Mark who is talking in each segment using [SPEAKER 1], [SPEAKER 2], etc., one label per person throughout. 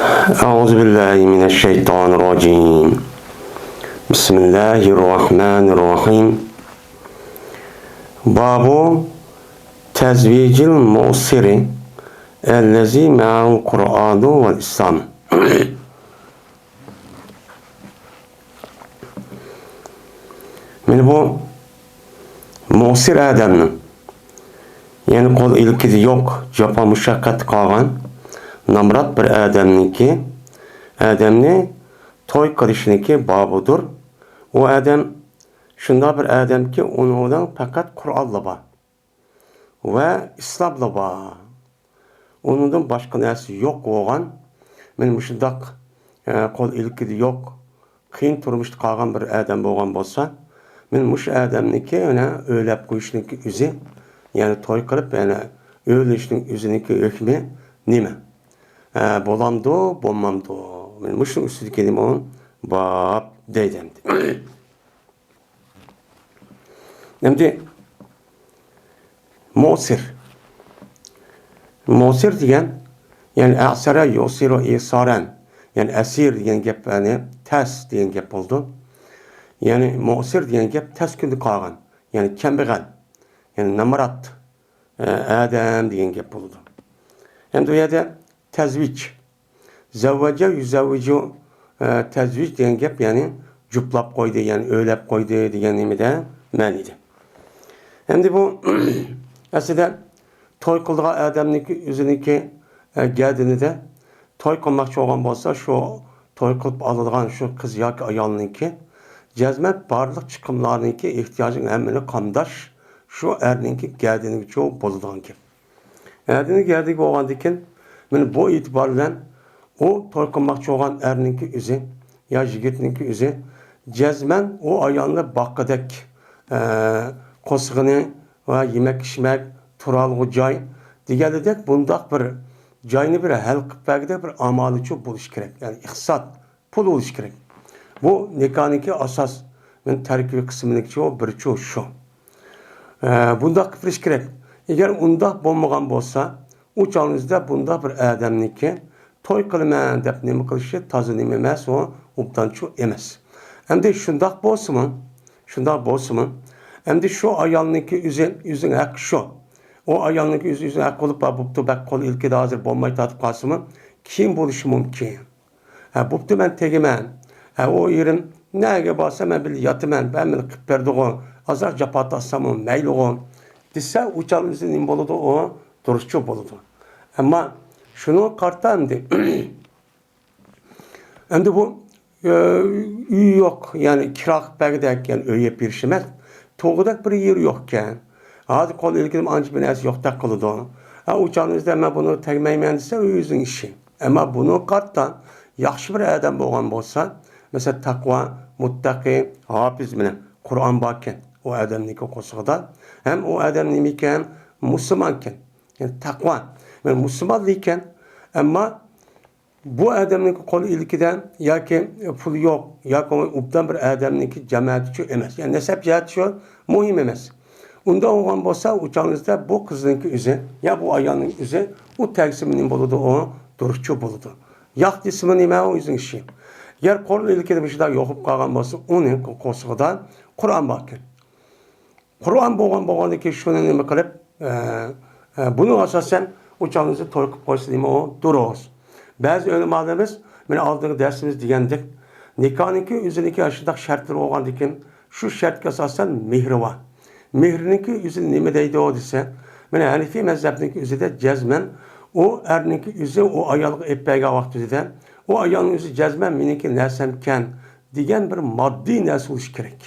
[SPEAKER 1] أعوذ بالله من الشيطان الرجيم. بسم الله الرحمن الرحيم. باب تزويج المعسر الذي معه القرآن والإسلام. Meni bu mu'sir adamni, yani qo'l ilkisi yo'q, jafo mushaqqat qilgan namrat bir adamni to'y qilishniki bobudir. U adam shunday bir adamki, undan faqat Qur'onla bor va islomla bor. Undan boshqa narsa yo'q bo'lgan. Men shundaq qo'l ilkisi yo'q, qiyin turmushda qolgan bir adam bo'lgan bo'lsa, men mush adamniki yana o'ylab qo'yishniki o'zi, yani to'y qilib yana o'lishning o'ziniki hukmi nima? Bo'lamdi, bo'lmamdi. Men mushning ustidagi nima bab deydim. Endi Mu'sir degan, yani asara yusiru isaran, yani asir degan gapni tas degan gap bo'ldi. Yani mu'sir degan gap tas kunda qolgan, yani kambag'al, yani namrat adam degan gap bo'ldi. Endi u yerda tazvij, zavvaja yuzavviju tazvij degan gap, yani juplab qo'ydi, yani o'ylab qo'ydi degan nimada ma'nida. Endi bu aslida to'y qilgan odamniki o'ziniki gadinida to'y qilmoqchi bo'lgan bo'lsa, shu to'y qilib oladigan shu qiz yoki ayolniki jazmat barliq chiqimlarniki ehtiyojini hammani qamdash shu erninki gadiniga cho'q bo'ladigan gap. Erdini gadiga bo'lgandan keyin men bu e'tibor bilan u to'y qilmoqchi bo'lgan erninki o'zi yo yigitniki o'zi jazman u ayolni boqqidek qo'sig'ini va yemak-ichmak, turalg'u joy deganidek bundoq bir joyni bir hal qilib bergida bir amalichi bo'lish kerak. Yani iqtisod, pul bo'lish kerak. Bu nikohniki asos. Men tarkibiy qisminiki bir shu. Bundoq qilish kerak. Agar undoq bo'lmagan bo'lsa, u chog'ingizda bundoq bir odamniki to'y qilaman deb nima qilishi toza nima emas, u obdanchu emas. Endi shundoq bo'lsin. Endi shu ayolniki o'zining haqqi shu. O ayolniki o'zining haqqi bo'lib, bo'pti, bak qo'l ilkida hozir bo'lmay tatib qolsinmi? Keyin bo'lishi mumkin. Bo'pti, men tegaman. O yerim nega bo'lsa men bil yotaman, ben meni qilib berdi-ku. Azar jafo tassam mayli-ku. Desa, uçalımızda nima bo'ladi, o durustçu bo'ladi. Ammo shuni qartamdi. Endi bu uy yo'q, yani kira qilib bergidek, yani uy berish emas. To'g'ridak bir yer yo'q ekan. Hozir qo'l ilkidim ancha bir narsa yo'qdek qiladi. Uçalımızda men buni tegmayman desa, o'zining ishi. Ammo buni qartdan yaxshi bir odam bo'lgan bo'lsa, mesela taqvo, muttaqi, hafiz bilan Qur'on bor ekan, o odamniki qo'shig'ida, hem o odam nima ekan, musulmon ekan. Yani taqvo, men musulmon ekan, ammo bu odamniki qo'l ilkidan yoki pul yo'q, yoki obdan bir odamniki jamoatchi emas. Yani nasab jihati shu muhim emas. Unda olgan bo'lsa, o'changizda bu qizning o'zi, ya bu ayolning o'zi u taqsimining bo'ladi, o durustchi bo'ladi. Yo'q desimi nima o'zining ishi. Yer qo'l ilkida bir shunday yo'qib qolgan bo'lsa, uning qo'shig'ida Qur'on bor ekan. Qur'on bo'lgandan keyin shuni nima qilib, buni asosan o'changizni to'y qilib qo'ysa nima o durust. Ba'zi ulamolarimiz, men oldingi darsimiz degandek, nikohniki o'ziniki shunday shartlar bo'lgandan keyin shu shartga asosan mehri bor. Mehrniki o'zi nima deydi o desa, mana Hanifiy mazhabniki o'zida jazman o erniki o'zi o ayolga eppagan vaqtida o ayolning o'zi jazman meniki narsam ekan degan bir moddiy narsa bo'lishi kerak.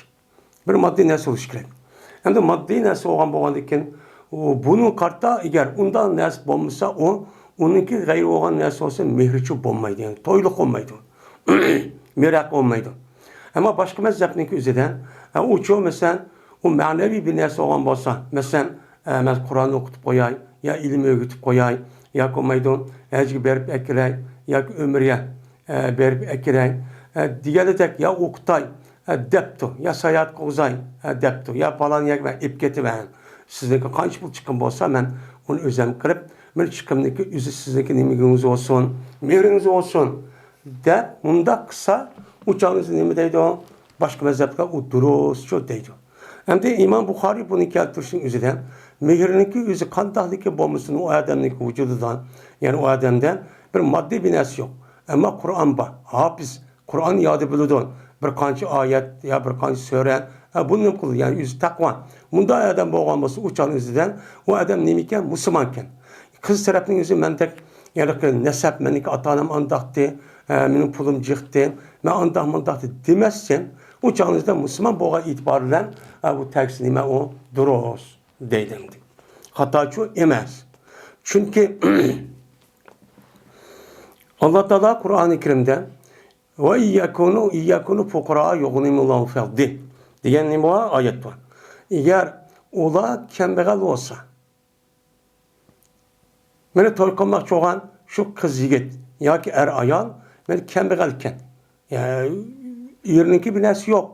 [SPEAKER 1] Bir moddiy narsa bo'lishi kerak. Endi moddiy narsa bo'lgandan keyin buni qarta agar undan narsa bo'lmasa, uningki g'ayri bo'lgan narsa bo'lsa mehrichi bo'lmaydi, yani to'yliq bo'lmaydi. Merak olmaydi. Ammo boshqa mazhabniki o'zida u cho'q masalan u ma'naviy bir narsa bo'lgan bo'lsa, masalan, men Qur'onni o'qitib qo'yay, ya ilm o'rgatib qo'yay, ya olmaydi, hajga berib akiray, yoki umriga berib akiray, deganidek ya o'qitay debdi, ya sayohat qilsay debdi, ya falon yoki men ib ketaman. Sizniki qancha pul chiqqan bo'lsa, men uni o'zim qilib men chiqimniki üzü sizniki nimiginiz olsun, mehriniz olsun de bunda kısa uçağınız nime deydi o? Başka mezhepte o durusçu deydi. Hem de İmam Bukhari bunu keltirişin üzüden mehriniki üzü kandahliki olmasın o adamniki vücududan yani o adamdan bir maddi binası yok. Ama Kur'an var. Hafız Kur'an yadı biludun. Bir kançı ayet ya bir kançı sören bunun kulu yani yüz takva. Bunda adam boğulması uçan üzüden o adam nemiken Müslümanken. Kız tarafının yüzü mentek yani nesep meniki atanam andaktı. Benim pulum çıktı. Ben andaktı demezsen uçağınızda Müslüman boğa itibariyle bu teksinime o duros deydimdi. Hatta şu emez. Çünkü Allah Teala Kur'an-ı Kerim'de ve iyyakunu fukara yughnimullahu fadli diyen bir ayet var. Eğer ola kembegal olsa beni toy kılmak çoğan şu kız yigit ya ki er ayal ben kembegalken yani yerinki binası yok.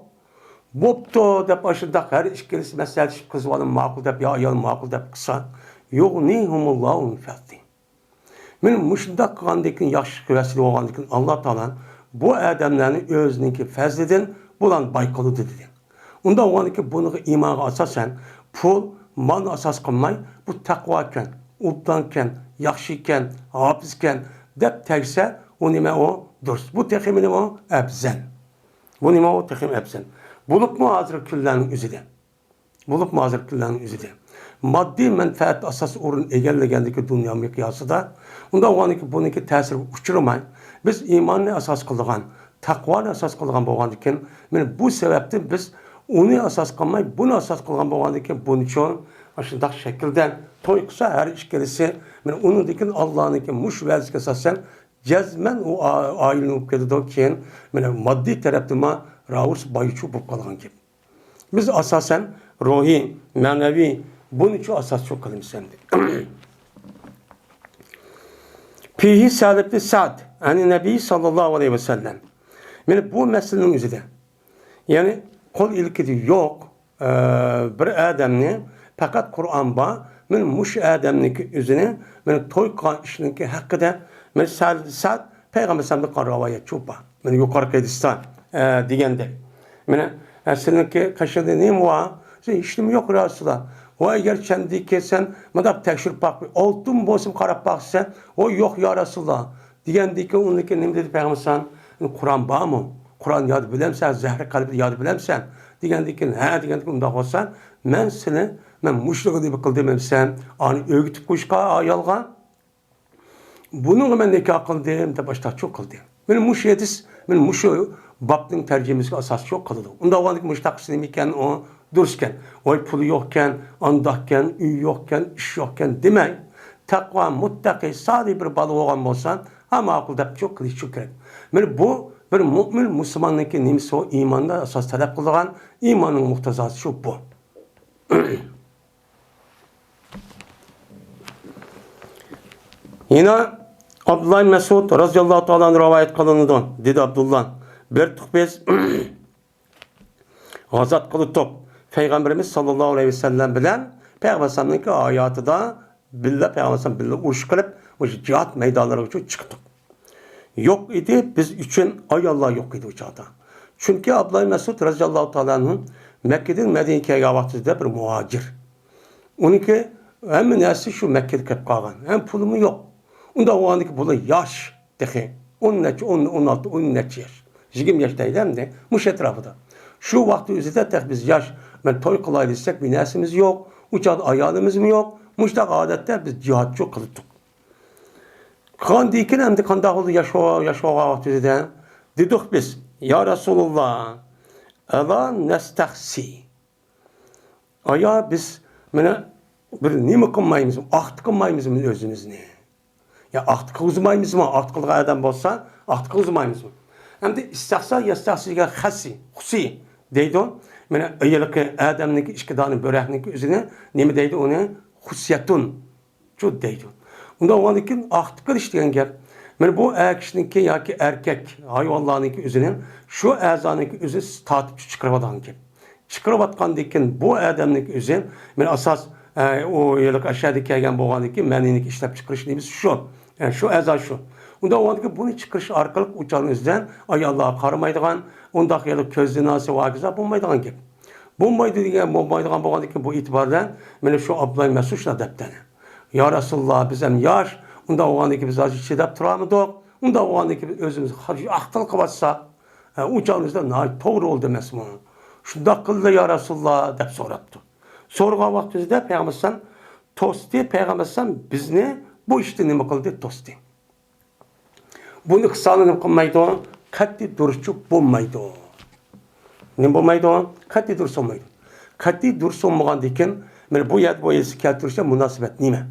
[SPEAKER 1] Bopto dep aşırıda her işkilisi mesela kız var makul dep ya ayal makul dep kısa yughnihumullahu fadli. Men muşunda kılandikin yaxşı kıvesili oğandikin Allah Teala bu adamlarını özününki fəzlidən bulan baykalıdır dedi. Onda oğandikin bunu imağa asasen pul, mal asas kılmay bu takvaken, ubdanken, yaxşıken, hafizken dep tegse o nime o durst. Bu tekimini o ebzen. Bu nime o tekim ebzen. Bulup mu hazır küllerin üzüde. Bulup mu hazır küllerin üzüde. Maddi menfaat asas orun egellegendeki dünya miqyası da onda oğandikin bununki tesir uçurmay. Biz imanı asas kıldıgan, takvanı asas kıldıgan boğandikin, bu sebepten biz onu asas kılmay, bunu asas kılgan boğandikin bunun için aşındak şekilden toy kısa her işkelisi, onun dikin Allah'ın muş verzik esasen cezmen o ailenin ukkededo ki maddi taraftıma ravurs bayıçı bu kalan gibi. Biz asasen ruhi, manevi bunun için asas çok kılımsendik. Fihi Sa'd ibn Sa'd yani Nebi sallallahu aleyhi ve sellem. Yani bu meselenin üzerinde. Yani kol ilkidi yok bir adamni fakat Kur'an ba men muş adamniki üzerine men toy işinki hakkında men Sa'd Peygamber sallallahu aleyhi ve sellem rivayet çoba. Men yukarı Kurdistan degende. Men seninki kaşıdı ne var? İşim yok Resulullah. O eğer kendiki sen madem tekşir bak, altın bolsun karab baksan, o yok ya Resulullah. Diyendiki onunki ne dedi Peygamber sen Kur'an var mı? Kur'an yadı bilemsen, zehre kalbi yadı bilemsen. Diyendiki diyendiki onda olsan, men seni muşluğu diye kıldım sen, ani öğütüp kuşka ayalga. Bunu ben nikah kıldım da başta çok kıldım. Benim muş yedis, benim muşu babның tercümesi asas çok kıldı. Onda oğandık muştaksın iken o dururken, oy pulu yokken, andakken, üy yokken, iş yokken demeyin. Takva, muttaki, sadi bir balı olan olsan, ama akılda çok kılıç çok gerek. Yani bu, bir mümin Müslümanlıkı nimisi o imanda asas talep kıldıgan, imanın muhtazası şu bu. Yine Abdullah Mesud radıyallahu ta'ala rivayet kılınıdan, dedi Abdullah. Bir tıkbez azat kılıtıp Peygamberimiz sallallahu aleyhi ve sellem bilen Peygamberimiz hayatı da billah Peygamberimiz billah uruş kılıp o cihat meydanları için çıktık. Yok idi biz için ayallah yok idi o çağda. Çünkü Abdullah Mesud radıyallahu ta'ala'nın Mekke'den Medine'ye vaxtında bir muhacir. Onunki hem nesli şu Mekke'de kep kalgan. Hem pulumu yok. Onda o andaki pulu yaş dehi. 16, 17 yaş. 20 yaştaydı hem de muş etrafıda. Şu vakti üzerinde tek biz yaş, ben toy kılaydıysak bir nesimiz yok, uçak ayağımız mı yok, muştak adette biz cihat çok kılıttık. Kan dikin hem de kan dağıldı yaşa vakti üzerinde. Dedik biz, ya Resulullah, ela nestahsi. Aya biz, bir nimi kılmayımız, ahtı kılmayımız mı özümüz ne? Ya ahtı kılmayımız mı? Ahtı kılgan adam olsa, ahtı kılmayımız mı? Hem de istahsa yastahsiga khasi, husi deydi o. Yani öyelik adamniki işkidanın börekniki üzerine nemi deydi onu? Husiyatun. Şu deydi. Onda o andikin ahtıkır işleyen gel. Yani bu kişininki ya ki erkek hayvanlarınki üzerine şu azanınki üzerine tatip çıkaravadan gel. Çıkaravatkan dikin bu adamniki üzerine yani asas o yıllık aşağıda kelgen boğandaki menlilik işlep çıkırış neyimiz şu. Yani şu azal şu. Unda oğandaki bunu çıkırış arkalık uçağınızdan ayallığa karamaydıgan, ondaki yıllık közde nası vakiza bulmaydıgan gibi. Bulmaydı diyen, bulmaydıgan boğandaki bu itibardan, beni şu Abdullah Mesud şuna deptene. Ya Resulullah bizim yaş, unda oğandaki biz azı çedep turamıdık, unda oğandaki biz özümüz aktal kıvatsak, uçağınızda doğru oldu demez mi? Şunda kıldı ya Resulullah dep sorattı. Sorgan vaktimizde Peygamber tosti Peygamber bizni bu işte nima kıldı tosti. Bunu kısalınıp kılmaydı, katli duruşçu bulmaydı. Ne bulmaydı? Katli duruş olmaydı. Katli duruş olmagan diken, bu yad bu yesi keltirişe münasebet nime?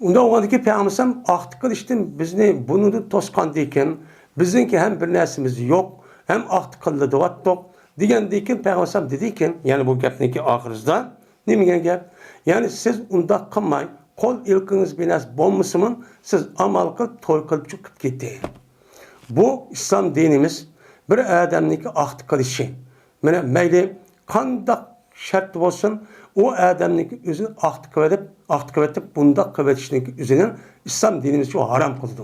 [SPEAKER 1] Onda oğandaki Peygamber aktıkıl işte bizni bunu da toskan diken, bizimki hem bir nesimiz yok, hem aktıkıllı dıvattık. Diyen diken Peygamber dedikken, yani bu gapniki ahırızda, ne mi gap? Yani siz unda kılmayın, kol ilkiniz binas bolmasımın, siz amal kılıp, toy kılıp çıkıp gitti. Bu İslam dinimiz bir adamniki aktıkıl işi. Mene meyli kandak şart olsun, o adamniki üzerine aktıkıl edip, bunda kıvetişindeki üzerine İslam dinimiz şu haram kıldı.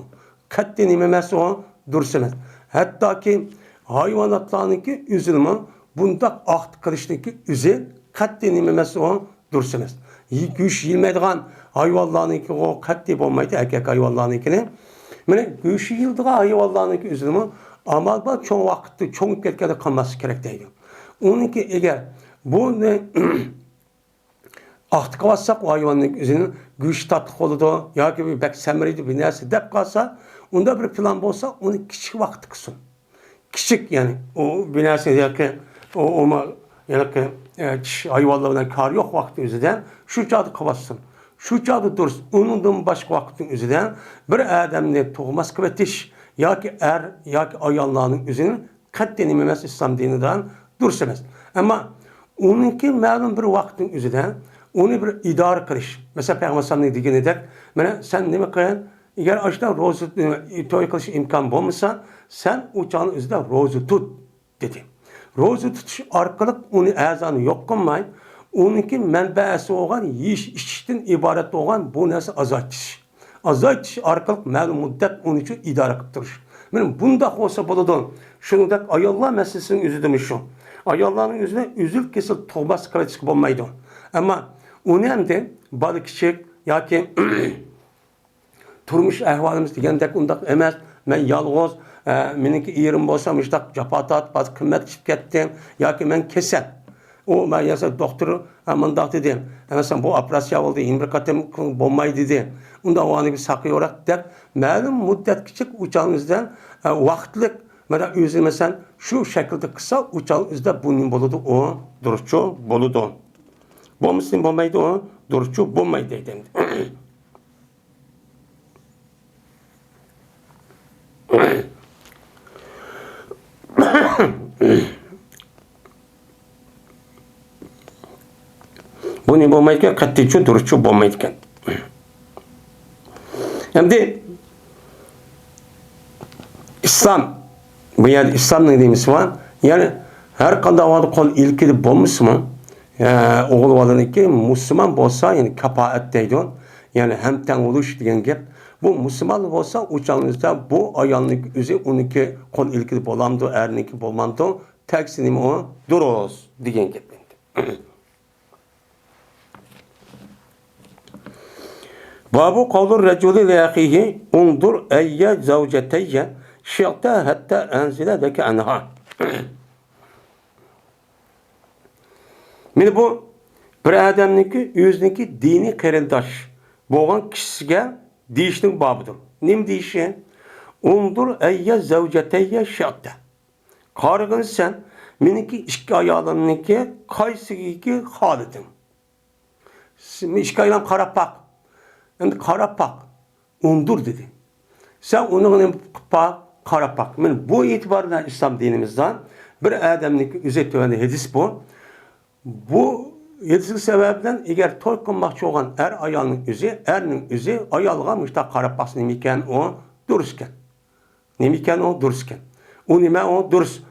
[SPEAKER 1] Katli nimemesi o dursemez. Hatta ki hayvanatlarınki üzülme, bunda aht kılıştaki üzü katli nimemesi o dursemez. Güç yilmediğin hayvanlarınki o katli olmaydı, erkek hayvanlarınkini. Yani güç yildiğin hayvanlarınki üzülme, ama bu çoğu vakitte, çoğu kelkede kalması gerek değil. Onunki eğer bu ne aht kıvatsak o hayvanın üzerine güç tatlı oldu, ya ki bir bek semeriydi bir neyse dep kalsa, onda bir plan olsa onu küçük vakit kısın. Küçük yani o binasında yani o yani hayvanlarından kar yok vakti üzerinden şu cadı kavatsın. Şu cadı dursun. Onun başka vaktin üzerinden bir adamın toğmaz kıvetiş ya ki ya ki ayallarının üzerinden katlenilmemesi İslam dininden dursamaz. Ama onunki malum bir vaktin üzerinden onu bir idare kılış. Mesela Peygamber sallallahu aleyhi ve sellem sen ne kıyan? Eğer açtan rozu toy kılış imkan bulmasa sen uçağın üzerinde rozu tut dedi. Rozu tutuş arkalık onu azanı yok kılmayın. Onunki menbaası olan işten ibaret olan bu nasıl azaltış. Azaltış arkalık malum müddet onun için idare kıptırış. Benim bunda olsa buladan şunu da ayallah meselesinin üzü demiş şu. Ayallahın üzerine üzül kesil toğbas kılıçık bulmaydı. Ama onu hem de balıkçık ya ki turmuş ahvalimiz degandek undak emas. Men yalğız, meniki yerim bolsa müştak japatat, baz kımmet çıkıp ketdim, yoki men kesel. O ben yasa doktoru mındak dedim. Mesela bu operasiya oldu, 21 katem bolmaydı dedi. Unda o anı bir sakıyorak dep, malum müddet küçük uçağınızdan vaktlik mesela üzülmesen şu şekilde kısa uçağınızda bunun boludu o duruşçu boludu. Bolmasın bolmaydı o duruşçu bolmaydı dedim. Bu ne olmayken katliçu duruşçu olmayken. Hem de İslam, bu yani İslam ne demiş var? Yani her kanda avadı kol ilkili olmuş mu? Oğul olanı ki Müslüman olsa yani kapaat deydi. Yani hemten oluş diyen gep. Bu Müslüman olsa uçağınızda bu ayağınlık üzü onunki kol ilkili bolamdı, erninki bolmandı. Teksinimi o duruz diyen gep. Babu kavlur reculi li ahihi undur eyye zavceteyye şi'ta hatta enzile deke anha. Meni bu bir adamniki yüzniki dini kerindaş boğan kişisiga deyişning babıdır. Nim deyişi? Undur eyye zavceteyye şi'ta. Qarıgın sen meniki ikki ayalımniki qaysigiki halidim. İkki ayalım qarapaq. Endi qarapak, undur dedi. Sen onu qarapak. Yani bu itibarla İslam dinimizden bir adamniki üzet tövende hadis bu. Bu hadisin sebebinden eğer toy kılmakçı olan ayalının üzü, erinin üzü ayalga müştak qarapak nemiken o durusken. Nemiken o durusken. O nime o durus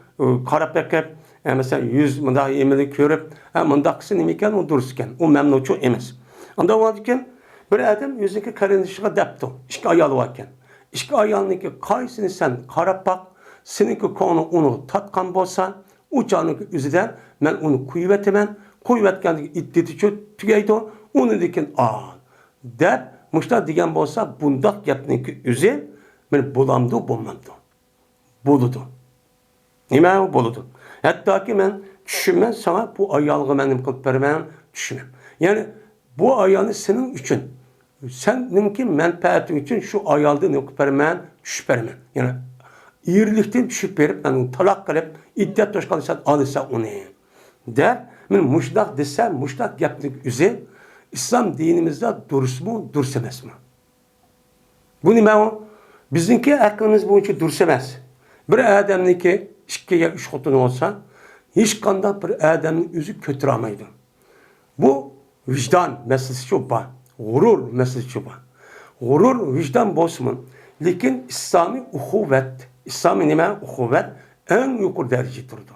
[SPEAKER 1] qarapak mesela 100 mındaq emini görüp, mındaqsı nima ekan, u durust ekan. U mamnunchu emas. Unda bo'ladigan bir adam o'ziga qarindishiga debdi. Ikki ayoli bor ekan. Ikki ayolniki qaysini sen qarab baq, seniki ko'ngli uni tatgan bo'lsa, u jonning o'zida men uni qo'yib etaman. Qo'yib etganligi iddati tugaydi. Uni dekin al. Deb mushta degan bo'lsa, bundaq gapniki o'zi men bo'lamdi, bo'lmamdi. Bo'ladi. Nima bo'ladi? Hattoki men tushunman, sana bu ayolga menim qilib beraman, tushunam. Ya'ni bu ayolni sening uchun, seninki menfaating uchun shu ayolni nima qilib beraman, tushib beraman. Ya'ni iyirlikdan tushib berib, men uni taloq qilib, iddat to'shqan sen olsa uni. Deb men mushdaq desam, mushdaq gapning o'zi islom dinimizda durustmi, durust emasmi? Bu nima o? Bizniki aqlimiz bo'yicha durust emas. Bir adamniki 2 ga 3 xotin olsa, hech qanday bir adamning o'zi ko'tara olmaydi. Bu vicdan meselesi şu var. Gurur meselesi şu var. Gurur vicdan bozma. Lekin İslami uhuvvet, İslami nima uhuvvet en yukarı derece durdu.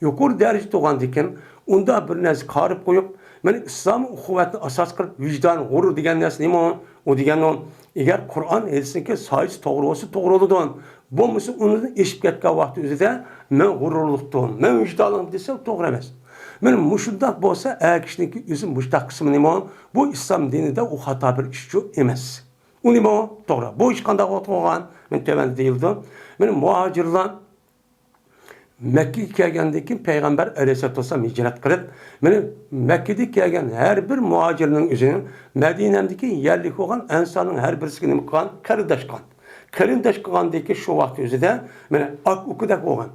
[SPEAKER 1] Yukarı derece doğan diken, onda bir narsa qarib qo'yib, men İslami uhuvvetni asas qilib vicdan, gurur degan narsa nima o? O degan o, eğer Kur'an aytsinki, sayıs to'g'ri bo'lsa, to'g'ri bo'ladi. Bo'lmasa uni eshib ketgan vaqt o'zida men g'ururliqdim, men vicdanlim desa to'g'ri emas. Men mushundaq bo'lsa, kishiniki o'zi mushtaq qismi nima? Bu islom dinida u xato bir ish emas. U nima? To'g'ri. Bu ish qanday bo'lgan? Men tevanda deyildi. Men muhojirlar Mekke'ye kelgandaki Peygamber Aleyhisselatü Vesselam hicret qilib, meni Mekke'de kelgan her bir muhojirning o'zini Medine'deki yerlik olan insonning her birisiga nima qilgan? Qarindosh qilgan. Qarindosh qilgandagi shu vaqt o'zida meni ak ukudak bo'lgan.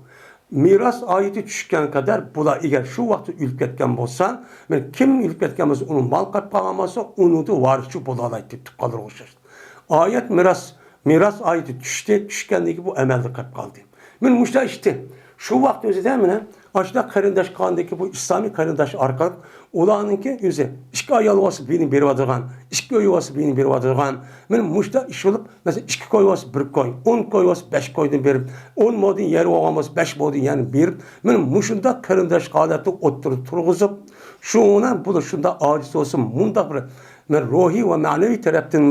[SPEAKER 1] Miras ayeti tushgan kadar bular eğer şu vakti ülk ketken bolsa, men kim ülk ketken bolsa, onun mal qilib qolgan bolsa, uni da varischi bo'la oladi deb qoldir o'xshash. Ayet miras ayeti tushgandagi bu amalda qolib qoldi. Men mushta ishti. Şu vaqt o'zida meni ashda qarindosh qilgandagi bu islomiy qarindosh orqali ularningki o'zi 2 ayol bo'lsa beni berib o'tirgan, 2 uy bo'lsa beni berib o'tirgan. Men mushta ish bo'lib, mesela 2 qo'y bo'lsa 1 qo'y, 10 qo'y bo'lsa 5 qo'ydan berib, 10 modin yer olgan bo'lsa 5 modin yani berib, men mushunda qarindosh holatni o'ttirib turg'izib, shuna bu shunda ojiz olsun, mundaq bir men ruhiy ve manevi tarafdan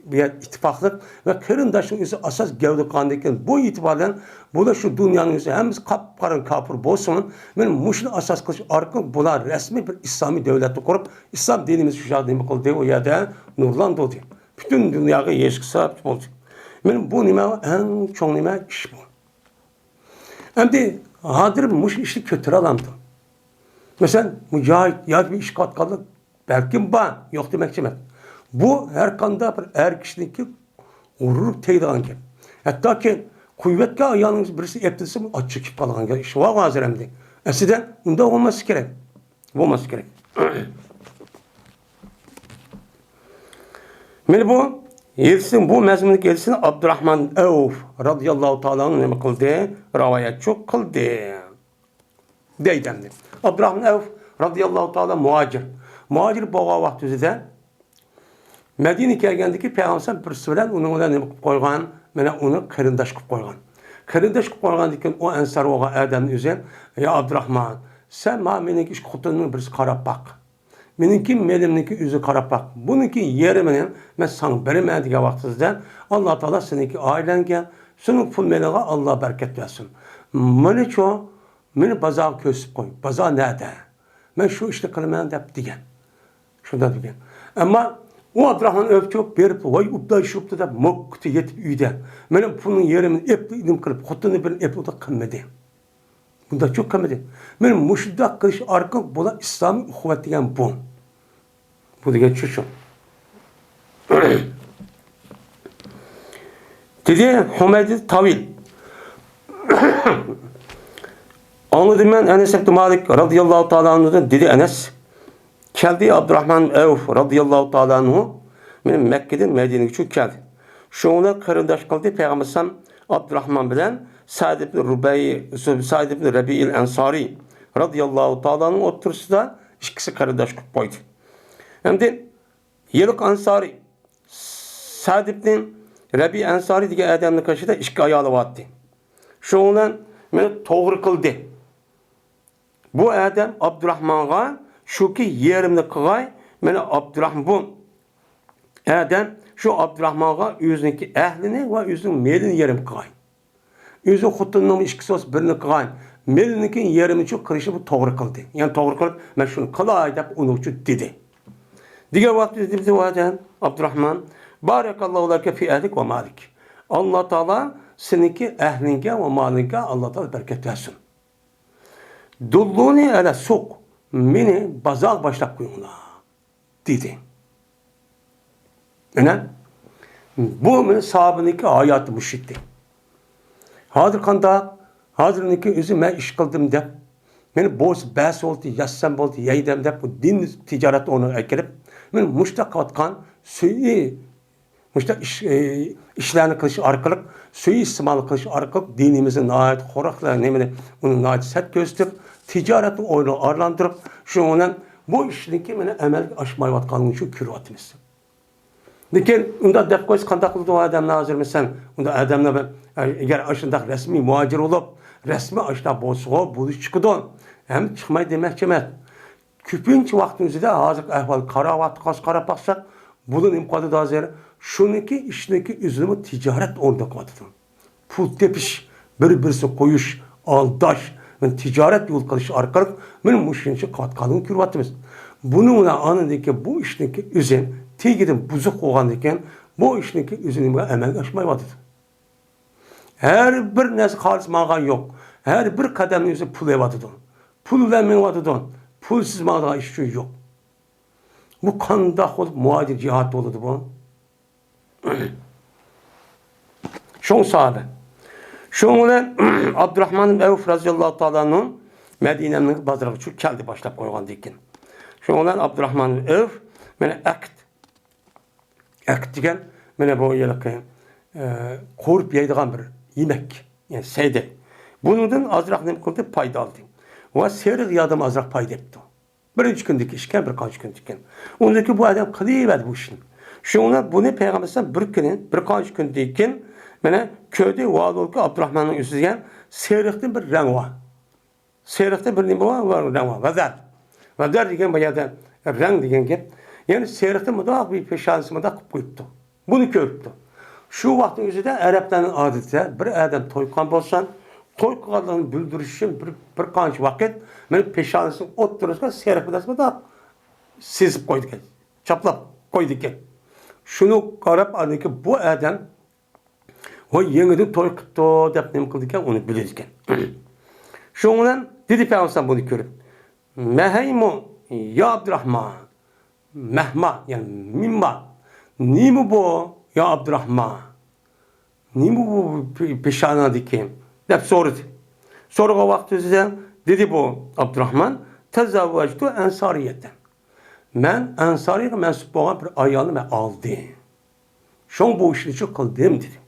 [SPEAKER 1] bir ittifaqlık ve qarindoshning o'zi asas gavda qilgandan bu itibardan bu da şu dünyanın o'zi hamiz qapqaran kafir bo'lsin, men mushuni asas qilish orqali bular rasmiy bir islomiy davlatni qurib, islom dinimiz shu joyda nima qildi, u yerda nurlantirdi. Bütün dunyoga eshik ochib bo'ldi. Men bu nima eng cho'ng nima ish bu. Endi hozir mush ishni ko'tara olamdi. Mesela mücahit ya bir ish qatqanlik belki var, yok demek emas. Bu her kanda bir kişininki gurur teydiğen gap. Hatta ki kuvvetli ayağınız birisi eptilse açık çıkıp kalan gap. İşte var hazıremdi. Eskiden onda olması gerek. Olması gerek. Meni bu yelsin, bu mezmunluk yelsin Abdurrahman Avf radıyallahu ta'ala'nın ne kıldı? Ravayet çok kıldı. Deydemdi. Abdurrahman Avf radıyallahu ta'ala muhacir. Muhacir boğa vaqt o'zida Medine'ye kelgandiki Peygamber bir bilan uni nima qilib qo'ygan, mana uni qarindosh qilib qo'ygan. Qarindosh qilib qo'ygandan o ansar o'g'a odamning o'zi, "Ya Abdurrahman, sen meniki ish xotinning birisi qarab baq. Meniki melimniki o'zi qarab baq. Buniki yerimini men sana beraman degan vaqtida Alloh taolo seniki oilangga, sening pul meliga Alloh barakat bersin. Meni-cho, meni bozor ko'sib qo'y. Bozor nerede? Men shu ishni qilaman deb degan. Shunda degan. Ammo o Abdurrahman Avf berib, voy ubday shubdi deb moqti yetib uyda. Mening pulning yerimini idim qilib, xotini bilan epda qilmadi. Bunda çok qilmadi. Men mushda qilish orqali bula islomiy uhuvvat degan bu. Bu degan shu. Dedi Humayd Tavil. Anladım ben Enes ibn Malik radıyallahu ta'ala anh'dan dedi Enes. Geldi Abdurrahman Avf radıyallahu ta'ala anh'u benim Mekke'den Medine'ye çok geldi. Şuna qarindosh qildi Peygamber sallam Abdurrahman bilan Sa'd ibn Rabi'il Ansari radıyallahu ta'ala anh'un o'tirsida ikkisi qarindosh qilib qo'ydi. Endi yiliq Ansari Sa'd ibn Rabi Ansari degan odamning qoshida 2 ayoli bor edi. Shundan meni to'g'ri qildi. bu adam Abdurrahman'a şu ki yerimni kılay, meni Abdurrahman bu adam şu Abdurrahman'a yüzünki ehlini ve yüzünün melini yerim kılay. Yüzün xutunun işki sos birini kılay. Melinikin yerimi çok kılışı bu doğru kıldı. Yani doğru kılıp ben şunu kılay deyip onu için dedi. Diğer vakti dedi bu adam Abdurrahman Barakallahu leke fi ehlik ve malik. Allah Teala seninki ehlinke ve malinke Allah Teala bereket versin. Dulluni ele sok. Beni bazal başlap koyunlar. Dedi. Yani bu benim sahabınınki hayatı müşritti. Hazır kanda, hazırınki üzüme iş kıldım de. Beni boz bas oldu, yassam oldu, yeydem de bu din ticareti onu ekirip beni müştak atkan suyu müştak işlerini kılışı arkalık, suyu istimalı kılışı arkalık dinimizin ait horakla nemini onun ait set gösterip ticareti oyunu arlandırıp şundan bu işinki beni emel aşmayı vatkanın şu kürvatimiz. Lekin unda dep koyuz kandaklı o adamla hazır mısın? Unda adamla ben eğer aşında resmi muhacir olup resmi aşında bozsuğa buluş çıkıdın. Hem çıkmayı demek çemet. Küpünç vaktimizde hazır ehval karavat kas kara baksak bunun imkanı da hazır. Şununki işinki üzümü ticaret onda katıdın. Pul tepiş, birisi koyuş, aldaş, ticaret yol kılışı arkalık benim bu işinki katkalığın kürvatimiz. Bununla anındaki bu işinki üzüm tegidin buzuk olgandayken bu işinki üzümü emel aşmay vatıdı. Her bir nesi halis mağan yok. Her bir kademli yüzü pul evatıdı. Pul vermeyin vatıdı. Pulsuz mağda iş yok. Bu kandak olup muhacir cihat oldu bu. Şun sahabe. Şunla Abdurrahman Evf razıyallahu ta'ala'nın Medine'nin bazıları şu keldi başlap koygan dikin. Şunla Abdurrahman Evf mene akt diken mene bu yelakayın korup yaydıgan bir yemek. Yani seyde. Bunun azrak nem kıldı payda aldı. Ve seyri riyadım azrak payda etti. Bir üç günlük işken, bir kaç günlük işken. Ondaki bu adam kılıverdi bu işini. Şuna bunu Peygamber'den bir günün, birkaç gündeyken bana köyde vaad oldu ki Abdurrahman'ın üstünden seyrikten bir renk var. Seyrikten bir renk var. Vedar. Vedar diyen bayağı da renk diyen gibi. Yani seyrikten müdahak bir peşanesi müdahak koyuptu. Bunu görüptü. Şu vaktin yüzüde Arapların adeti bir adam toykan bolsan, toy kaldığını bildirişi için birkaç vakit benim peşanesini otururken seyrek müdahak da sezip koyduk. Çaplap koyduk. Şunu karab adındaki bu adam o yeniden toy kıptı deyip nem kıldıkken onu bilirken. Şundan dedi Peygamber bunu görüp Meheymu ya Abdurrahman Mehma yani mimma nimu bu ya Abdurrahman nimu bu peşanadaki deyip sordu. Sonra vakti size dedi bu Abdurrahman tezavvactu ensariyetten. Ben Ensari'ye mensup olan bir ayağını aldı. Şun bu işini çok kıldım dedi.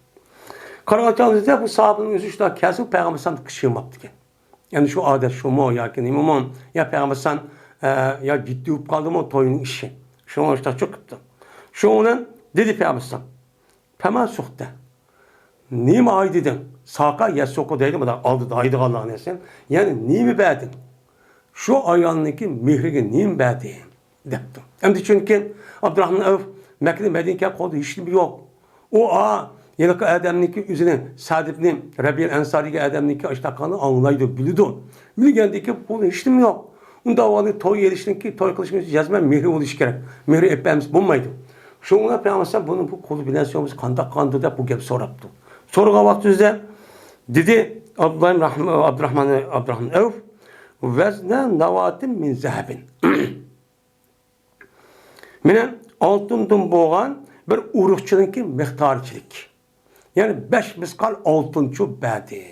[SPEAKER 1] Karanlıkta bu sahabenin yüzü işte kesip Peygamber'den kışığımaptı ki. Yani şu adet şu mu ya ki imamın ya Peygamber'den ya ciddi olup kaldı mı toyunun işi. Şunu işte çok kıptı. Şunun dedi Peygamber'den. Hemen soktu. Nime ay dedim. Saka ya soku dedim da aldı da aydı Allah'ın esin. Yani nime bedin. Şu ayağındaki mihriği nime bedin. Depti. Hem de çünkü Abdurrahman Evf Mekke'de Medine'ye koydu hiç yok. O yanık adamniki üzerine Sadibni Rabi'l Ensari'ye adamniki açtakanı anlaydı bildi. Bilgendeki bu hiç yok. Onda o toy yerişindeki toy kılışmış yazma mihri oluş gerek. Mihri epeyimiz bulmaydı. Şunla Peygamber bunun bu kolu bilasyonumuz kandı da bu gibi soraptı. Soruğa vaktizde dedi Abdurrahman Evf vezne navatin min zehebin. Mine altından boğan bir urukçununki miktarçilik. Yani 5 miskal altınçu bədi.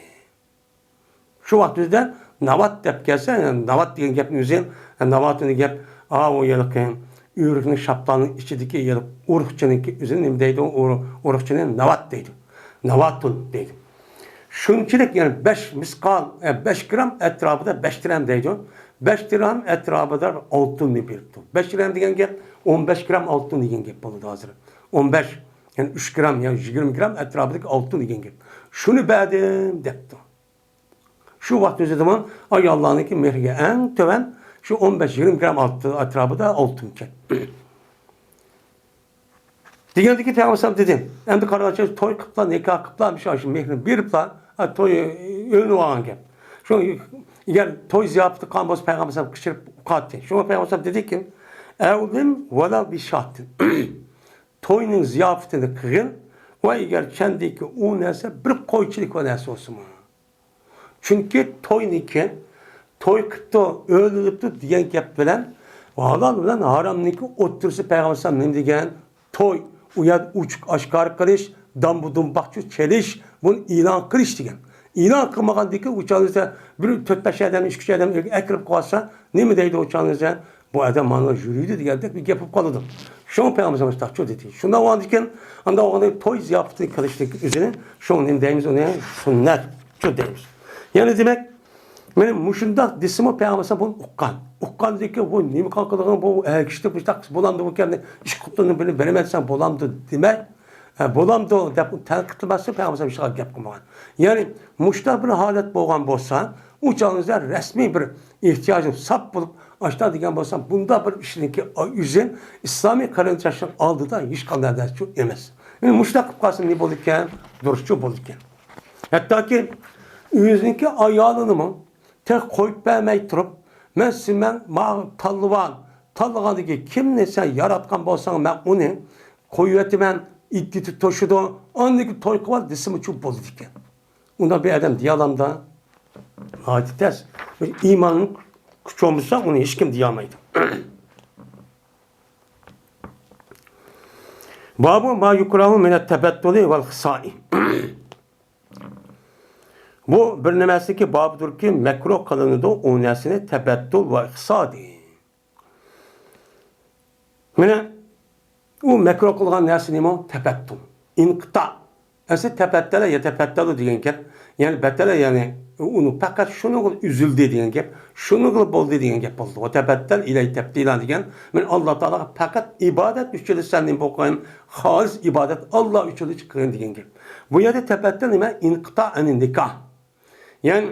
[SPEAKER 1] Şu vaktimizde navat deyip gelse, yani navat diyen gepin üzerine, navatını gep, o yelikayın, ürükünün şaptanın içindeki yelik, urukçununki üzerine ne deydi, urukçunun navat deydi. Navatun deydi. Şunçilik yani 5 miskal, 5 gram etrafında 5 dirhem deydi. 5 dirhem etrafında altın ne birikti. 5 dirhem diyen gep 15 gram altın diyen gep oldu hazır. 15 yani 3 gram yani 20 gram etrafındaki altın diyen gep. Şunu beğendim deyipti. Şu vaqt özüdümün ayollarniki mehriga en töven şu 15-20 gram altı etrafında altın ken. Degandiki Peygamber dedim. Endi qarag'acha to'y qiliblar, nikoh qiliblar, shu mehrini beriblar, to'y o'ynab olgan gap. Shu agar to'y ziyofati qilgan bo'lsa Payg'ambar alayhisalom qishirib qatdi. Shunga Payg'ambar alayhisalom dediki, "Avlim vala bi shatin." To'yning ziyofatini qilgin va agar chandiki u narsa bir qo'ychilik va narsa bo'lsin. Chunki to'yniki to'y qilibdi, o'ldiribdi degan gap bilan halol bilan haromniki o'ttirsa Payg'ambar alayhisalom nima degan? To'y uyat uçuk aşkar qilish, dambudun bakçı çelish, bunu ilan qilish degan. İlan qilmagandiki uçağınızda bir 4-5 adam, 3 adam akirib qolsa, nima deydi uçağınızda? Bu adam mana yürüydü degandek bir gapib qoladi. Şoň Peygamberimiz taço dedi. Şunda o andiken, anda o to'y ziyofatini qilishlik üzerine şoň nima deymiz ona? Sünnet. Şu deymiz. Yani demek benim muşundaq desimi Peygamberimiz bunu uqqan. Uqqandaki bu nima qiladigan bu kishida bu taq bo'lamdi bu ekan ish qilibdi bilib beremezsen bo'lamdi demek. Bo'lamdi deb tanqidlamasa Peygamberimiz hech qanday gap qilmagan. Ya'ni mushta bir holat bo'lgan bo'lsa, u chog'ingizda rasmiy bir ehtiyojim sap bo'lib ashta degan bo'lsa, bunda bir ishniki o'zin islomiy qarindoshlar oldida hech qanday narsa emas. Yani mushta qilib qolsa ne bo'ldi ekan? Durustchi bo'ldi ekan. Hattoki o'ziniki ayolini tek qo'yib bermay turib, men sizman tanlagandagi kimni sen yaratgan bo'lsang, men uni qo'yibman, idditi to'shidi, ondagi to'y qilib desam uchun bo'ldi ekan. Unda bir adam diyalamda haditas iymonning kuchi bo'lsa, uni hech kim deya olmaydi. Babu ma yukrahu min at-tabattuli vel xisai. Bu bir nimesiki babıdır ki mekruh kılınıda o nesine tebettül ve ihsadi. Mine o mekruh kılgan nesine mi? Tebettül. İnkıta. Esi tebettele ya tebettelu diyen gap. Yani bettele yani onu fakat şunu üzüldü diyen gap. Şunu kılıp oldu diyen gap oldu. O tebettel ile tebdilan diyen. Men Allah Teala fakat ibadet üççülü senin bakayım. Halis ibadet Allah üççülü çıkın diyen gap. Bu yerde tebettel nime? İnkıta enin nikah. Yani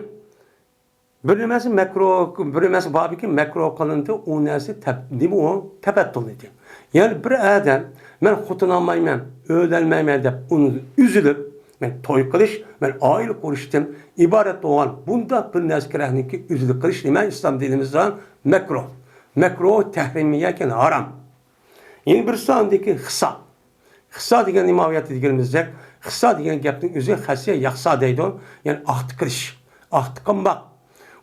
[SPEAKER 1] bir nimesi mekruh, bir nimesi babiki mekruh kılındı, o nesi değil o tebettül idi. Yani bir adam ben xutunlanmayman, öğlenmeyman dep onu üzülüp, ben toy kılış, ben aile kuruştum, ibaret olan bunda bir neskerehniki üzülüp kılış nime İslam dinimizden mekruh. Mekruh tehrimiyeken haram. Yani bir sandaki hısa. Hısa diyen imaviyatı diyenimizde, hısa diyen gapning özü hasiye yaksa deydi. Yani ahd kılış. Ahd qilmoq.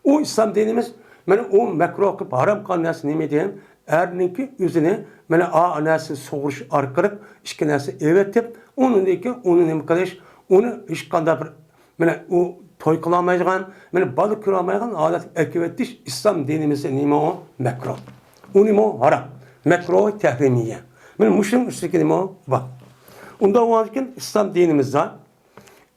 [SPEAKER 1] O İslam dinimiz mana o makruh qilib harom qilgan narsa nima deyim? Erninki o'zini mana a narsa sug'urish orqali ikki narsa evetib, uni nima qilish, uni hech qanday bir mana u to'y qila olmaydigan, mana bola ko'ra olmaydigan holat akivetish İslam dinimizda nima o? Makruh. U nima harom. Makruh tahrimiya. Mana mushun ustiki nima bor. Unda o'zkin İslam dinimizda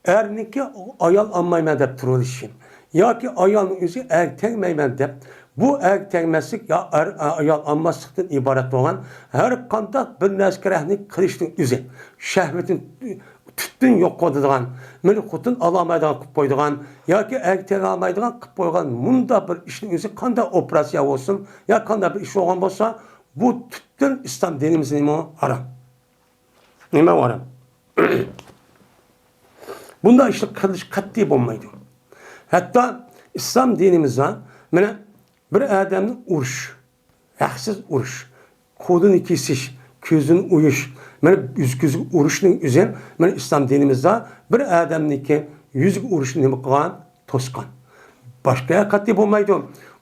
[SPEAKER 1] erninki ayol olmayman deb turilishi yoki ayolning o'zi er tegmayman deb bu er tegmaslik yo ayol olmaslikdan iborat bo'lgan har qanday bir narsalarni qilishning o'zi shahvatin tutun yo'q qiladigan, meni xotun olmaydigan qilib qo'ydigan yoki er tega olmaydigan qilib qo'ygan munda bir ishning o'zi qanday operatsiya bo'lsin yo qanday bir ish bo'lgan bo'lsa, bu tutun islom dinimizda nima harom. Nima harom? Bunda işte kılış katli olmaydı. Hatta İslam dinimizde mana bir adamın uruş, haksız uruş, kodunu kesiş, gözünü uyuş, mana yüz uruşning üzerine mana İslam dinimizde bir adamniki yüz uruşni nima qilgan? Tosqan. Başka katli olmaydı.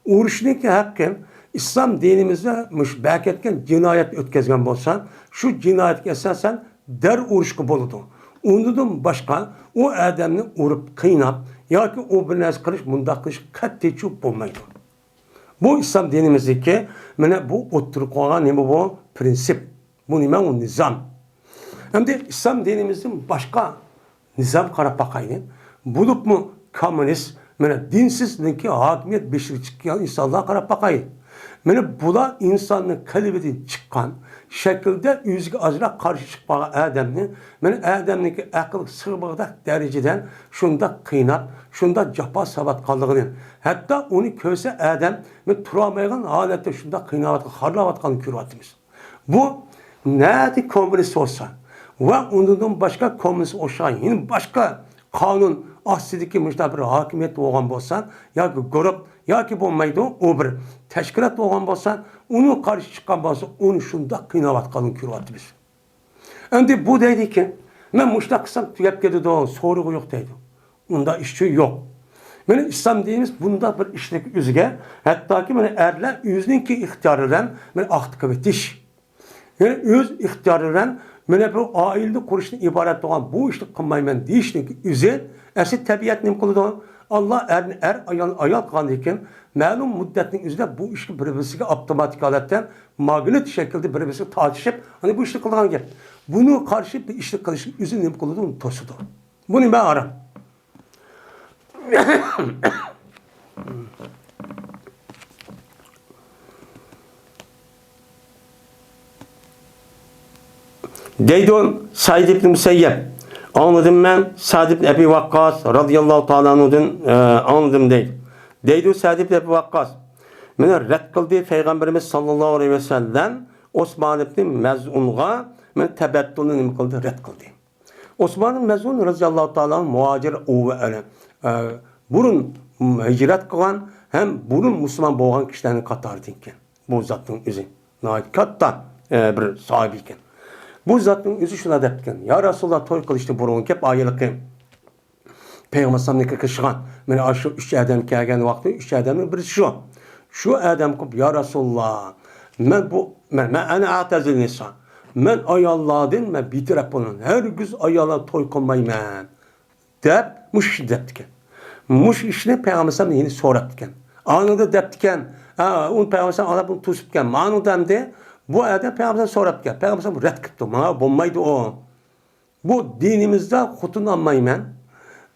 [SPEAKER 1] Uruşniki hakkı İslam dinimizde müşbek etken cinayet ötkazgan bo'lsa, şu cinayetga esasen der uruşku boludu. Ondan başka o adamni urib qiynab yoki o bir narsa qilish, bunda qilish qat'iy bo'lmaydi. Bu İslam dinimizdagi mana bu o'tirib qolgan nima bu prinsip. Bu nima o nizam. Hamda İslam dinimizning boshqa nizam qarab baqaylik. Bo'libmi kommunist, mana dinsizlikka hokimiyat beshirib chiqqan insonlar qarab baqaylik. Mana bular insonning qalbidan chiqqan, şekilde yüzge azra karşı çıkmağa adamni men adamniki akıl sığbığda dereceden şunda kıynap şunda capa sabat kaldığını hatta onu köse adam men turamayan halette şunda kıynavat harlavatkan kürvatımız bu neydi komünist olsa ve ondan başka komünist olsa başka kanun astidagi müştabir hakimiyet bo'lgan bo'lsa yoki guruh yoki bo'lmaydi u bir tashkilot bo'lgan bo'lsa uni qarshi chiqqan bo'lsa uni shunda qiynayotganini ko'ryapmiz. Endi bu deydiki men mushta qilsam tugab ketadi so'rig'i yo'q deydi. Unda ishchi yo'q. Meni islom dinimiz bunda bir ishlik o'ziga hattoki meni erlar o'zining ixtiyori bilan meni aqd qilib etish. Yani o'z ixtiyori bilan meni bu oilani qurishdan iborat bo'lgan bu ishni qilmayman deyishning o'zi asli tabiat nima qiladi? Allah ayol qilgan ekan, ma'lum muddatning o'zida bu ishni bir-biriga avtomatik holatda magnet shaklda bir-biriga tortishib, ana bu ishni qilgan gap. Buni qarshi bir ishni qilishni o'zi nima qiladi? Uni to'sidi. Bu nima aram? Deydi Said ibn Musayyab. Anladım ben Sa'd ibn Ebi Vakkas radıyallahu ta'ala anhu'dan anladım deydi. Deydi Sa'd ibn Ebi Vakkas. Meni red kıldı Peygamberimiz sallallahu aleyhi ve sellem Osman ibn Mez'un'a meni tebettülünü nima kıldı? Red kıldı. Osman ibn Mez'un radıyallahu ta'ala muhacir burun hicret kılan hem burun Müslüman boğan kişilerin katardı iken. Bu zatın özü. Nahit katta bir sahibi iken. Bu zatın özü şuna depken. Ya Resulullah toy kılıştı burun kep ayılık Peygamber sallallahu kışıgan. Meni şu üç adam kelgen vakti üç adamın birisi şu. Şu adam kıp ya Resulullah men ana atazil nisa. Men ayalladın men bitirep bunun. Her güz ayala toy kılmayman. Dep muş depken. Muş işini Peygamber sallallahu yeni sorapken. Anında depken. Un Peygamber sallallahu bunu tusupken. Anında demde bu adam Peygamber'den sorap gel. Peygamber red kıptı. Bana bombaydı o. Bu dinimizde hutunlanmayman,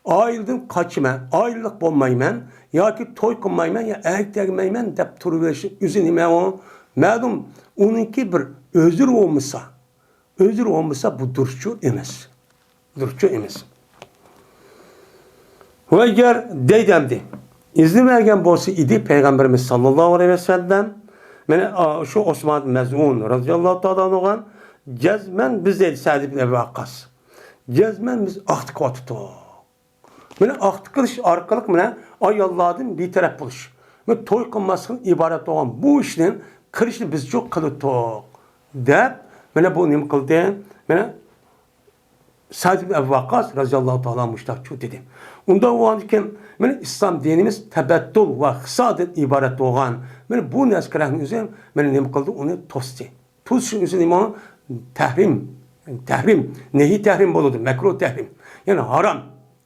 [SPEAKER 1] ayrıldım kaçıman, ayrılık bombayman, ya ki toy kılmayman, ya erk dermayman dep turuverişi üzünime o. Məlum onunki bir özür olmasa bu duruşçu emez. Duruşçu emez. Ve eğer deydemdi, izni vergen bolsa idi Peygamberimiz sallallahu aleyhi ve sellem, meni şu Osman Mez'un radıyallahu ta'ala anhu'dan cezmen biz deydi Sa'd ibn Ebi Vakkas. Cezmen biz aqd qilib meni aqd qilish orqali meni ayollardan betaraf bo'lish. Men to'y qilmasdan iborat bo'lgan bu ishni qilishni biz yo'q qildik deb mana bu nima qildi? Mana Sa'd ibn Ebi Vakkas radıyallahu ta'ala mushtaqchu dedi. Unda o'ylangan meni islom dinimiz tabattul va hisodan iborat bo'lgan. Meni bu naskarahning o'zi meni nima qildi? Uni to'sdi. To'sish o'zi nima? Tahrim, nehi tahrim bo'ladi, makruh tahrim. Yani haram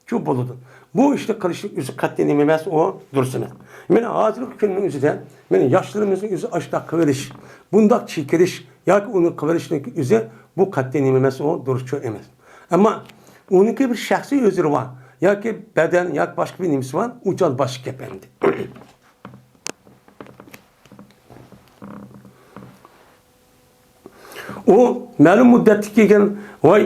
[SPEAKER 1] shu bo'ladi. Bu ishni qilishlik o'zi qat'iy nima emas, o dursun. Meni hozirgi kunning o'zida meni yoshlarimizning o'zi ashta qilish, bundaq chekirish yoki uni qilishning o'zi bu qat'iy nima emas, o durustchu emas. Ama uniki bir shaxsiy o'zri bor. Yoki badan yoki boshqa bir nimasi bor, ucal boshqa gap endi. O ma'lum muddatga kelgan voy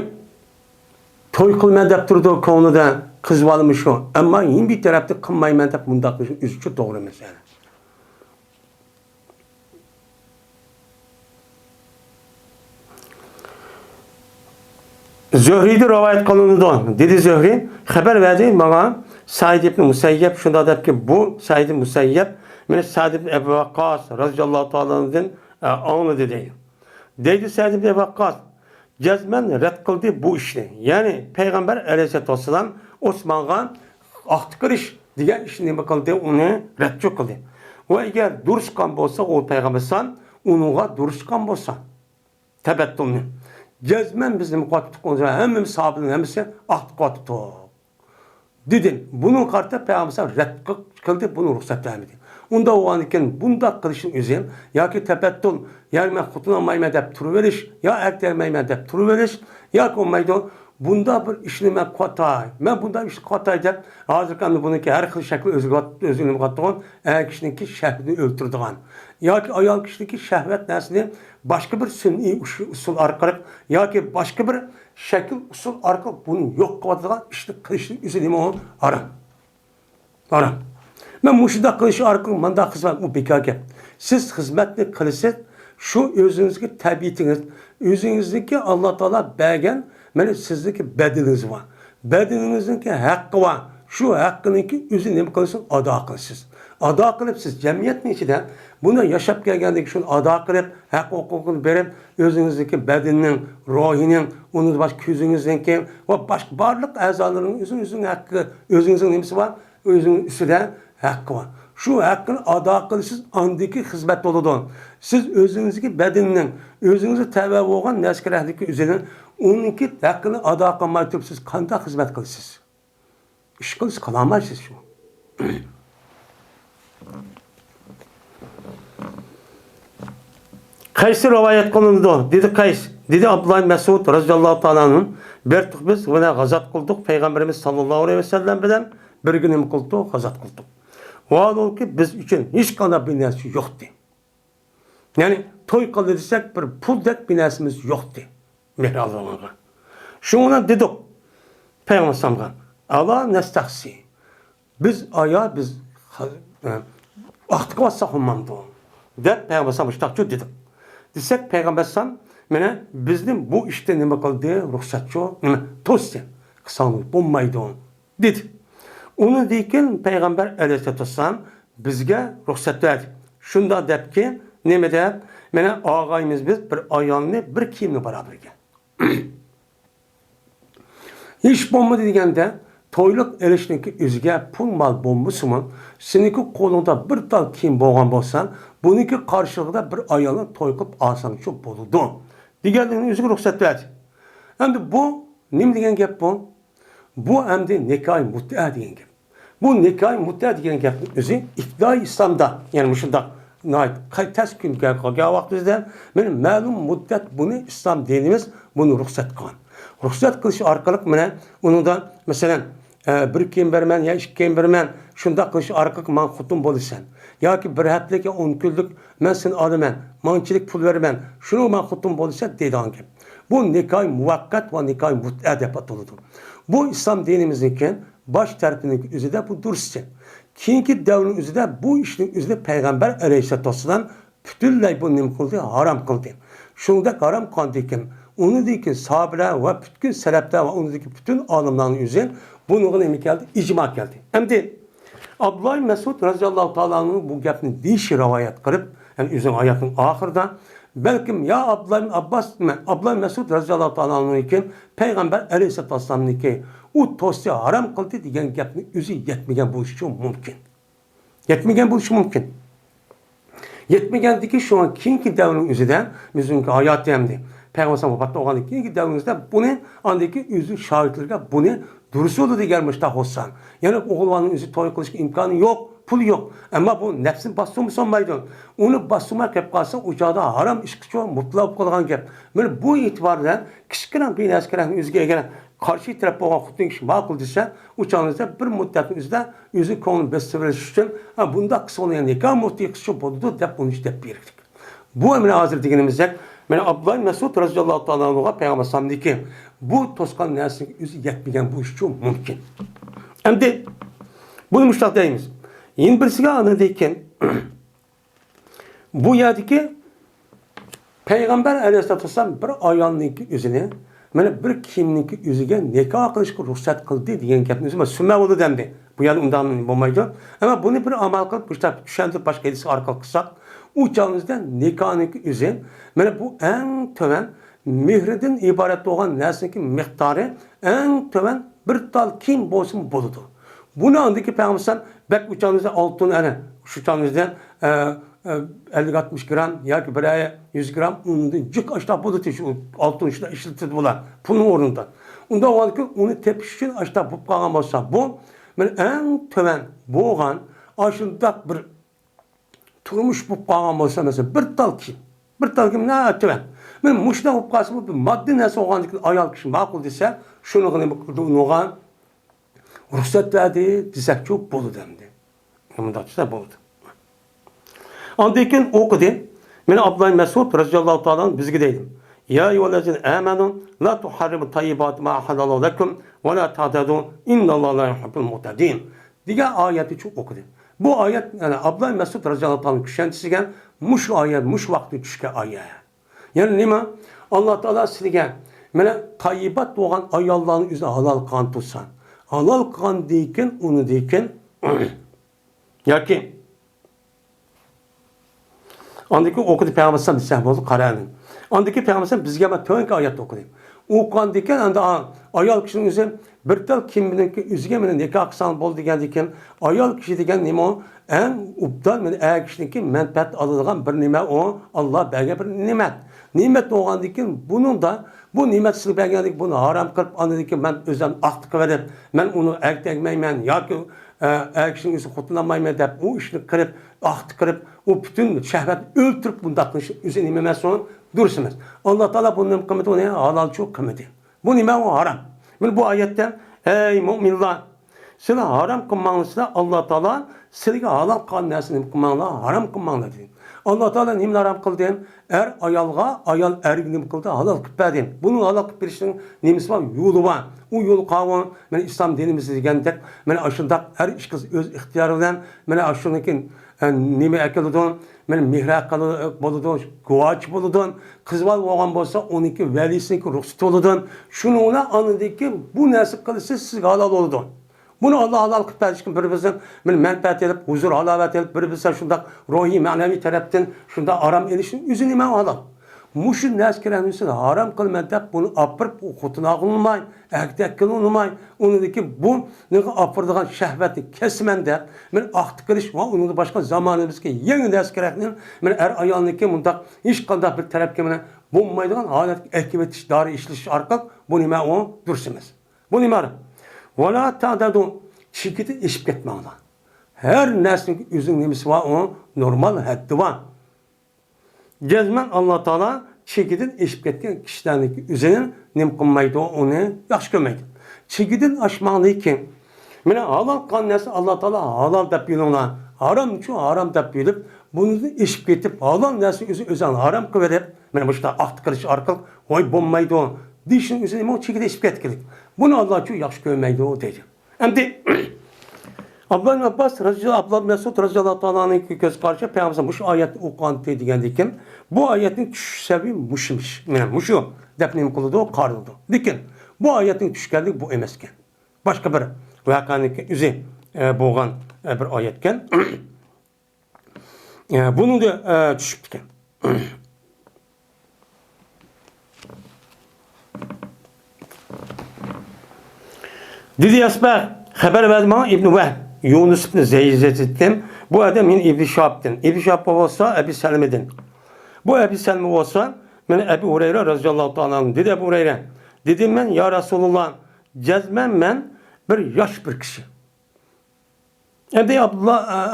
[SPEAKER 1] to'y qilman deb turdi ko'nglida qiz olmish shu. Ammo yin bir tarafda qilmayman deb bundaq qilish o'zicha to'g'ri emas. Zuhriyda rivoyat qilinadi. Dedi Zuhriy, xabar berdi menga Said ibn Musayyab shunda debki bu Said ibn Musayyab meni Sa'd ibn Ebi Vakkas radıyallahu ta'ala'dan anladı deydi. Deydi Sa'd ibn Ebi Vakkas cezmen red qildi bu ishni. Ya'ni Peygamber aleyhissalatu vesselam Osman'a aqd qilish degan ishni nima qildi? Uni red qildi. Va agar durustgan bo'lsa, o Peygambersan uningga durustgan bo'lsa, tabattulni cezmen bizim qattiq hemmimiz sahabının hemmisi aqd qattiq. Dedin. Bunun kartı Peygamber red qildi, bunu ruhsat vermedi. Unda oğanıken bunda qilishning o'zi yoki tabattul, yani men xutunolmayman deb turuverish, yo erkdermayman deb turuverish, yoki olmaydi. Bunda bir ishni men qatay. Men bunda ish qatay deb hozirgi buniki har xil shakl o'zini qatgan, er kishiniki shahvatni o'ltirdigan. Yoki ayol kishiniki shahvat narsini başka bir sünni usul arkalık yoki başka bir şekil usul arkalık bunu yok kılatadigan ishni qilishni o'zi nima u? Harom. Men mushunda qilish orqali manda xizmat bu bekor gap. Siz xizmatni qilasiz, shu o'zingizga tabiatingiz, o'zingizniki Alloh taolo bergan, mana sizniki badaningiz bor. Badaningizniki haqqi bor. Shu haqqiniki o'zi nima qilsin, ado qilasiz. Ado qilib siz jamiyatning ichida buni yashab kelgandek shuni ado qilib, haq huquqini berib, o'zingizniki badanning, ruhining, uni boshqa ko'zingizniki va boshqa barliq a'zolaringiz o'zingizning haqqi, o'zingizning nimasi bor? O'zining ustida haqqi bor. Shu haqqini ado qilsiz, andiki xizmat bo'ladi. Siz o'zingizniki badanning, o'zingizga tava bo'lgan narsalarniki o'zining uniki haqqini ado qilmay turib siz qanday xizmat qilasiz? Ish qilsiz qila olmaysiz shu. Qaysi rivoyat qilindi? Dedi Qays. Dedi Abdullah Mas'ud radhiyallohu ta'ala anhu. Bertiq biz buna g'azat qildik payg'ambarimiz sallallohu alayhi vasallam bilan birga nima qildik? G'azat qildik. Vaolki biz uchun hech qanday bir narsa yo'qdi. Ya'ni to'y qildi desak bir puldek bir narsamiz yo'qdi. Mehralonga. Shuni dedik payg'ambarga. Allah nastahsi. Biz biz vaqtga vasa olmamdı. Deb payg'ambarga shtaqchu dedik. Desek payg'ambarsan mana bizning bu ishda nima qildi? Ruxsatchi nima? To'sdi. Qisonlik bo'lmaydi dedi. Uni degan payg'ambar alayhissalom bizga ruxsat berdi. Shunda debki, nima deb? Mana og'ayimiz biz bir ayolni bir kiyimni barobarga. Hech bo'lmadi deganda to'yliq erishniki o'ziga pul mol bo'lmasimi, seniki qo'lingda bir tal kiyim bo'lgan bo'lsa, buniki qarshiligida bir ayolni to'y qilib olsang shu bo'ladi. Deganning o'ziga ruxsat berdi. Endi bu nima degan gap bu? Bu endi nikoh mut'a degan gap. Bu nikoh mut'a degan gapning o'zi iftidoi islomda, ya'ni shunda qaytas kunga qolgan vaqtimizda men ma'lum muddat buni islom dinimiz buni ruxsat qilgan. Ruxsat qilish orqali mana undan masalan bir kiyim berman ya ikki kiyim berman, shunda qilish orqali men xotin bo'lasan. Yoki bir haftaga 10 kunlik men seni olaman, manchilik pul beraman, shuni men xotin bo'lasan deydigan gap. Bu nikoh muvaqqat va nikoh mut'a deb ataladi. Bu islom dinimizniki bosh tarafining o'zida bu durustcha. Keyingi davrning o'zida bu ishning o'zida payg'ambar alayhissalom butunlay bu nima qildi? Harom qildi. Shunda harom qildi. Unidagi sahobalar va bütün salaflar va unidagi bütün olimlarning o'zi bunga nima keldi? Ijmo keldi. Endi Abdullah Mas'ud radhiyallohu ta'ala anhu bu gapni deyish rivoyat qilib, ya'ni o'zining hayotning oxirida balkim ya Abdullah Mas'ud radhiyallohu ta'ala anhuning payg'ambar alayhissalomniki u to'sni harom qildi degan gapni o'zi yetmagan bo'lishi mumkin. Yetmagandiki shu an keyingi davrning o'zida bizning hayot hamdi payg'ambar vafot bo'lgandan keyingi davrimizda buni andiki o'zi shohidlarga buni durust bo'ldi degan mushtaq bo'lsan. Ya'ni o'g'illarning o'zi to'y qilishga imkoni yo'q, pul yo'q. Ammo bu nafsini bostirmasa olmaydi. Uni bostirma kelib qolsa, u joyda harom ish qilib mutlaq qilgan gap. Mana bu e'tibordan kichkina bir narsalarning o'ziga ega qarshi taraf bo'lgan xuddi kishi ma'qul desa, u chog'ingizda bir muddatning o'zida o'zi ko'ngil bestiverish uchun bunda qisqacha nikoh mutlaq qilish bo'ladi deb buni deb berdik. Bu mana hozir deganimizda men Abdullah Mas'ud radhiyallohu ta'ala anhuga payg'ambar sallamniki bu to'sqan narsaga o'zi yetmagan bu ish uchun mumkin. Endi buni mushtaq deymiz. Yana birisiga anadayken bu yerdeki payg'ambar alayhissalom bir ayolniki o'zini mana bir kiyimniki o'ziga nikoh qilishga ruxsat qildi degan gapni o'zi sunna bo'ldi demdi. Bu yerda undan bo'lmaydi. Ammo buni bir amal qilib tushuntirib boshqa hadis orqali qilsak, u chog'ingizda nikohniki o'zi mana bu eng to'van mehridan iborat bo'lgan narsaniki miqdori eng to'van bir tal kiyim bo'lsin bo'ladi. Buni andiki payg'ambar bak uçağınızda altın ana şu uçağınızda 50-60 gram yoki 100 gram undan cık aşağı bo'ladi şu altın işte işletildi bular pulun o'rnida. Unda o'g'ilki uni tepish uchun aşağı bo'lib qolgan bo'lsa, bu men eng to'van bo'lgan ashundaq bir turmush bo'lib qolgan bo'lsa, mesela bir tal kiyim na to'van. Men mushna bo'lib qolsa, bu moddiy narsa bo'lganlikni ayol kishi ma'qul desa, shuni nima qildi unga ruxsat verdi desek çok bolu demdi. Bundan da buldu. Andayken okudu. Meni Abdullah Mesud radhiyallohu ta'ala bizga deydi. Ya eyyuhellezine amanu la tuharrimu tayyibat ma halalu lekum ve la ta'tadu innallaha la yuhibbul mu'tadin. Degan oyatni çok okudu. Bu oyat yani Abdullah Mesud radhiyallohu ta'ala tushunchisiga mush oyat mush vaqtda tushgan oyat. Yani nima? Allah Taala sizga mana tayyibat bo'lgan ayollarni o'zi halol qilgan tursan. Halol qilgan deyken uni deyken yoki andaki okudu Peygamber bizə oldu qarayın. Andaki Peygamber bizga men to'nki oyat okudim. O'qigan degan anda ayol kishining o'zi bir tal kim bilinki o'ziga meni nikoh qilsam bo'ldi degan ekan. Ayol kishi degan nima? En ubdan meni kishiniki manfaat oladigan bir nima o Alloh bergan bir ne'mat. Ne'mat bo'lgandan keyin buning da bu ne'mat sizga bergandik buni harom qilib anadiki men o'zim aqd qilib men uni aytmayman yoki kishining o'zi xotinlanmayman deb u ishni qilib aqd qilib u butun shahvat o'ltirib bunday qilish o'zi nima emas durus emas. Alloh taolo buni qilmadi, uni halolchi qilmadi. Bu nima u harom. Men bu oyatda ey mo'minlar sizlar harom qilmanglar, Alloh taolo sizlarga halol qilgan narsani qilmanglar, harom qilmanglar dedi. Allah Teala nimni haram qildi? Ayolga, ayol erga nim qildi? Halol qilib berdi. Buning halol qilib berishning nimasi bor? Yo'li bor. U yo'l qavun, men islom dinimiz degandek, men ashundaq har ish qiz o'z ixtiyori bilan men ashuniki nima akildi? Men mehra bo'ladi, guvoch bo'ladi. Qiz bo'lgan bo'lsa, uniki valisiniki ruxsat bo'ladi. Shuni ona anidiki bu narsa qilsa sizga halol bo'ladi. Bunu Allah halal qilib berishkin bir-birimizdan manfaat elib, huzur halovat elib, bir-birimizdan shundaq ruhiy, ma'naviy tarafdan shundaq aram elishning o'zi nima halol. Mushu narsalarni haram qilmay deb buni opirib xotini qilmay, akdak qilmay, uniki bu nega opirdigan shahvatni kesman deb men aqd qilish va uni boshqa zamonimizga yangi narsalarni men er ayolniki bundaq hech qanday bir tarafga men bo'lmaydigan holat aktivitish dori ishlash orqali bu nima o dursiz. Bu nima? Vela ta'dadu şirketi eşip ketmanglar. Her neslin özün nemisi var, o normal haddi var. Cezmen Allah Teala şirketin eşip ketken kişilerin üzerine nem kılmaydı, onu yaxşı görmeydi. Şirketin aşmağlığı ki, mene halal kan nesli Allah Teala halal da bilirler, haram için haram da bilip, bunu eşip ketip, halal nesli üzerine haram kıverip, mene bu işte aqd kılış arkalık, oy bombaydı o. Dişin üzerine o şekilde eşip ketkilik. Bunu Allah çok yaxşı görmeydi o dedi. Hem de Abdullah Abbas Abdullah Mesud radhiyallohu anhu'nun göz karşı Peygamber bu ayet okuyan degan bu ayetin tuş sebebi muşmuş. Yani muşu defnim kıldı o karıldı. Dikin bu ayetin tuşkenlik bu emesken. Başka bir vakanın üzü boğan bir ayetken bunu da düşüp diken. Dedi Yasbah haber verdi bana İbn-i Vehb, Yunus ibn Zeyzet'ten, bu adam min İbn-i Şahab'den. İbn-i Şahab olsa Ebi Selme'den. Bu Ebi Selme olsa ben Ebu Hureyre radıyallahu ta'ala dedi Ebu Hureyre. Dedim ben ya Resulullah cezmen ben bir yaş bir kişi. Hem de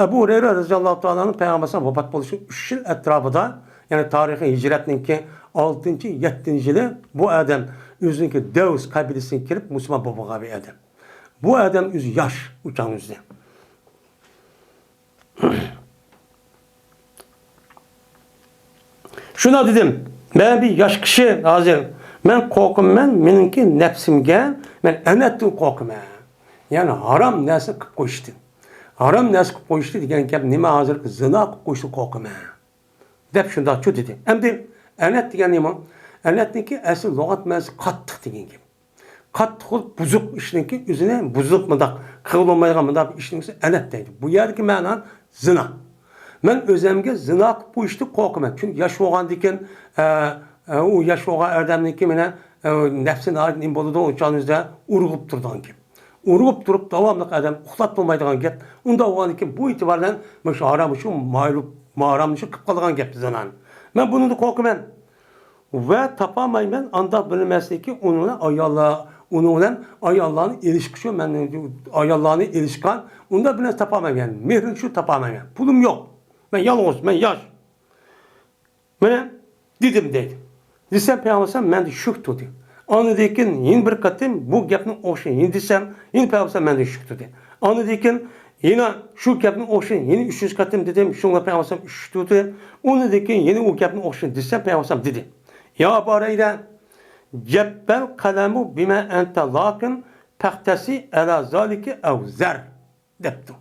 [SPEAKER 1] Ebu Hureyre radıyallahu ta'ala'nın Peygamber'e vefat buluşu 3 yıl etrafında yani tarihi hicretinki 6. 7. yılı bu adam özünki Devs kabilesine girip Müslüman babağa bir adam. Bu adam özü yaş uçan özü. Şuna dedim, ben bir yaş kişi hazır. Ben korkum benimki nefsimge, ben enettim korkum. Yani haram nesi kıp koştu. Haram nesi kıp koştu diyen ki nime hazır zina kıp koştu korkum. Dep şunda şu dedim. Hem de enet diyen nime? Enetniki asıl lügat mezisi kattık diyen gibi. Kattık olup buzuk işinki üzerine buzulup mıdak, kırılmayacak mıdak işinki enet deydi. Bu yerdeki ma'nan zina. Ben özlemge zina bu işte korkuyorum. Çünkü yaş olan diken o yaş olan erdemdeki mene nefsine ait imboluda uçağınızda urgup durduğun gibi. Urgup durup devamlı adam uxlat bulmaydıgan gep. Onda olan diken bu itibardan şu aramışım, mağaramışım kıpkalıgan gep zinan. Ben bunu da korkuyorum. Ve tapamayım anda bilmezdi ki onunla ayarlarını ilişkişiyor. Ben ayarlarını ilişkan. Onda bilmez tapamayım yani. Mehrin şu tapamayım yani. Pulum yok. Ben yalnız, ben yaş. Ben dedim dedi. Desem Peygamber ben de şük tutdu. Anıdayken yine bir katım bu gapni oşun. Yine desem yine Peygamber ben de şük tutdu. Anıdayken Yine şu gapni o'xshin, yine 300 qatim dedim, şunga peygamberim 3 dedi. Onu dekin yine o gapni o'xshin desem peygamberim dedi. Ya barayda cebbel kalemu bime ente lakin pehtesi ala zalike evzer depti.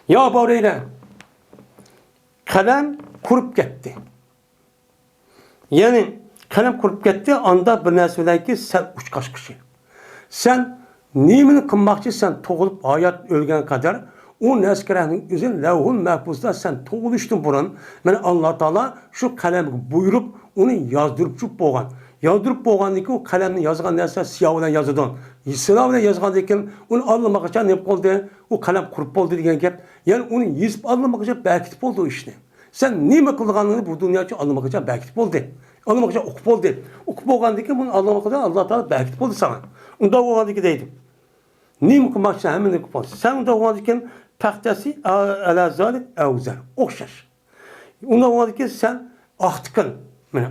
[SPEAKER 1] Ya barayda kalem kurup gitti. Yani kalem kurup gitti anda bir narsa ki sen uçkaş kişi. Sen nimini kılmakçı sen toğulup hayat ölgen kadar o neskerenin üzerine levhul mahfuzda sen toğuluştun buranın. Yani Allah Teala şu kalemi buyurup onu yazdırıp çup boğan. Yazdırıp boğandaki o kalemini yazgan nerse siyah olan yazıdan. Siyah olan yazgan deken onu anlamak için ne oldu? O kalem kurup oldu diyen gep. Yani onu yazıp anlamak için belki oldu o işte. Sen nime kılganlığını bu dünya için anlamak için belki oldu. Anlamak için okup oldu. Okup boğandaki bunu anlamak için Allah Teala belki oldu sana. Onda o halde gideydim. Nime kılmak için hemen okup oldu. Sen onda o halde tahtası ala zalik evzer. Okşar. Onda o halde sen ahtıkın.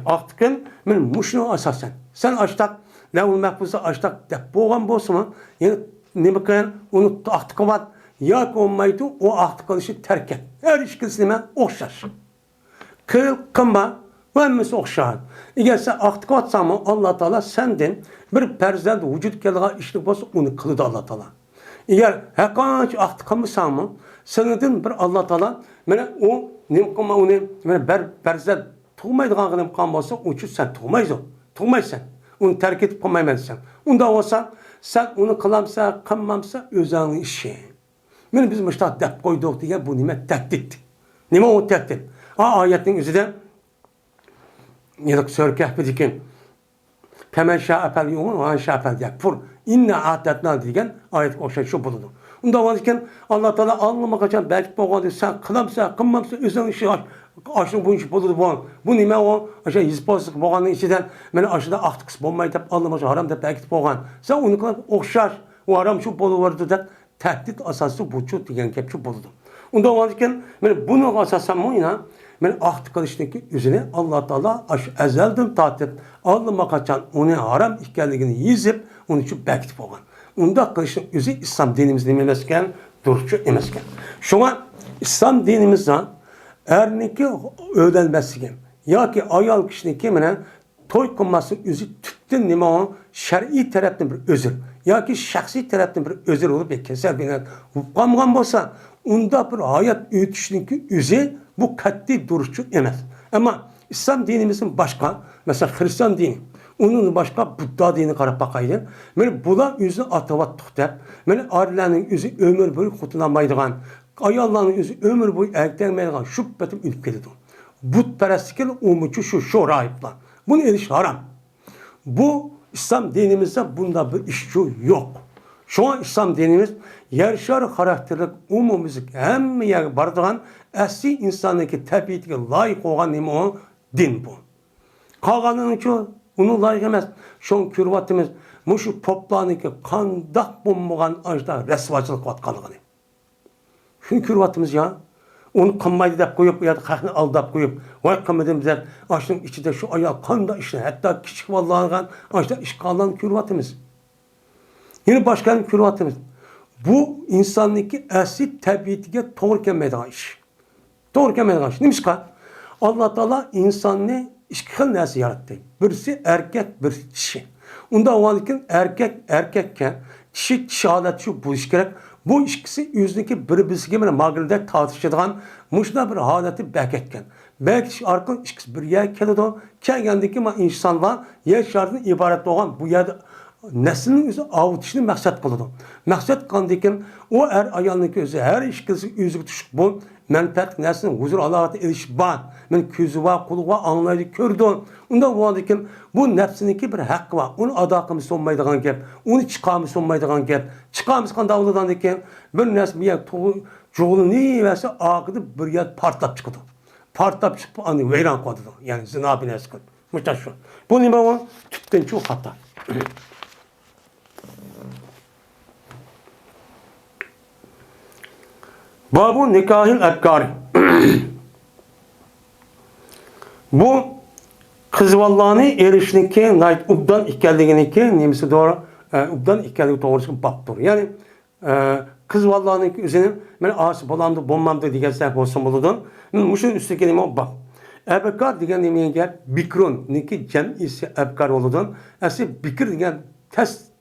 [SPEAKER 1] Ahtıkın, muşnu asasen. Sen açtak, levul mahfuza açtak dep boğan bolsun. Yani ne bakın onu ahtıkı var. Ya ki olmaydı o ahtıkı işi terk et. Her işkisine okşar. Kıl kımba ve emmesi okşar. Eğer sen ahtıkı atsan Allah Teala senden bir perzende vücut geldiği işlik bolsa onu kılıdı Allah Teala. Eğer hakanç ahtıkı mı senedin bir Allah Teala o ne kıma onu bir perzende tuğmaydıgan kan bolsa uçup sen tuğmaysan. Onu terk edip koymaysan. Onda olsa sen onu kılamsa, kılmamsa özünün işi. Biz müştah dep koyduk diye bu nime tehdit. Nime o tehdit? Ayetin üzerinde sörkeh bidikin. Kemen şa'afel yumun ve an şa'afel yakfur. İnne ahdetna diyen ayet o şey şu buludu. Onda olurken Allah Teala anlamak için belki boğadı sen kılamsa, kılmamsa özünün işi aşın bu işi buludu bu. Bu nime o aşağı yüzbozluk boğanın içinden beni aşıda ahtıkıs bulmayı da anlamak için haram da belki boğan. Sen onu kadar okşar. O haram şu buluvardı da tehdit asası bu şu diyen kepçu buludu. Onda olurken bunun asası mı yine ahtık kılıştaki üzerine Allah Teala ezelden tatip anlamak için onu haram ikenliğini yiyip onun için belki boğan. Onda kılışın üzü İslam dinimizde emesken, duruşu emesken. Şuna İslam dinimizden erniki öğrenmesi ya ki ayal kişinin kimine toy kılması üzü tüttün nime o şer'i taraftan bir özür ya ki şahsi taraftan bir özür olup bir keser binen vukamgan bolsa onda bir hayat öğütüşünki üzü bu katli duruşu emez. Ama İslam dinimizin başka mesela Hristiyan dini onun başka Budda dini karab bakaydı. Bula üzü atavattık dep. Arilerin üzü ömür boyu kurtulamaydıgan ayalların üzü ömür boyu erklenmeydigan şüphetim ülüp geldi. Butperestlikle umucu şu rahipler. Bunun erişi haram. Bu İslam dinimizde bunda bir iş yok. Şu an İslam dinimiz yaşar karakterlik umumumuzun hem yer bardığan asli insandaki tabiatine layık olan din bu. Kalganın için onu layık emez. Şu an kürvatımız şu poplarındaki kandak bulmayan ajda resvacılık vatkanlığını. Şunu kürvatımız ya. Onu kanmaydı da koyup ya da kalkını aldap koyup vay kanmadım bize açtım içinde şu ayağı kanda işte hatta küçük vallahan ajda işgallan kürvatımız. Yine başkanın kürvatımız. Bu insanlıki asli tabiatine doğru gelmeden iş. Doğru gelmeden iş. Neymiş ka? Allah Teala insanı İki nesi yarattı. Birisi erkek, birisi dişi. Onda olanken erkekken dişi halet şu bu iş gerek. Bu ikisi yüzdeki birbirisi gibi mağrinde tartışılan muşna bir haleti beketken. Belki arka ikisi bir yer keledi. Kendindeki insanlar yer şartının ibaret olan bu yerde neslinin yüzü avutuşunu maksat kıldı. Maksat kandırken o ayağındaki yüzü her ikisi yüzü düşük bu. Menfaat neslinin huzur Allah'a erişip var. Men közü var, kulu var, anlaydı, kördü. Onda varken bu nefsindeki bir hakkı var. Onu adakımı sonmaydıgan gep, onu çıkamı sonmaydıgan gep. Çıkamız kan davuladan deken bir nesl bir yer çoğulu ne verse ağıdı bir yer partlap çıktı. Partlap çıkıp anı veyran koydu. Yani zina bir nesl. Muhtaç şu. Bu ne var? Tütten çok hata. Babu nikahil ebkari. Bu kızvallahını erişinki, ubdan ikkelliğiniki, nemisi doğru, ubdan ikkelliği doğrusu baktır. Yani kız vallahi üzerine ben ağası bolamdı, bommamdı diye sahip olsam olurdun. Muşun üstü kelime o bak. Ebkar diyen demeyen gel, bikrun, niki cem ise ebkar olurdun. Esi bikir diyen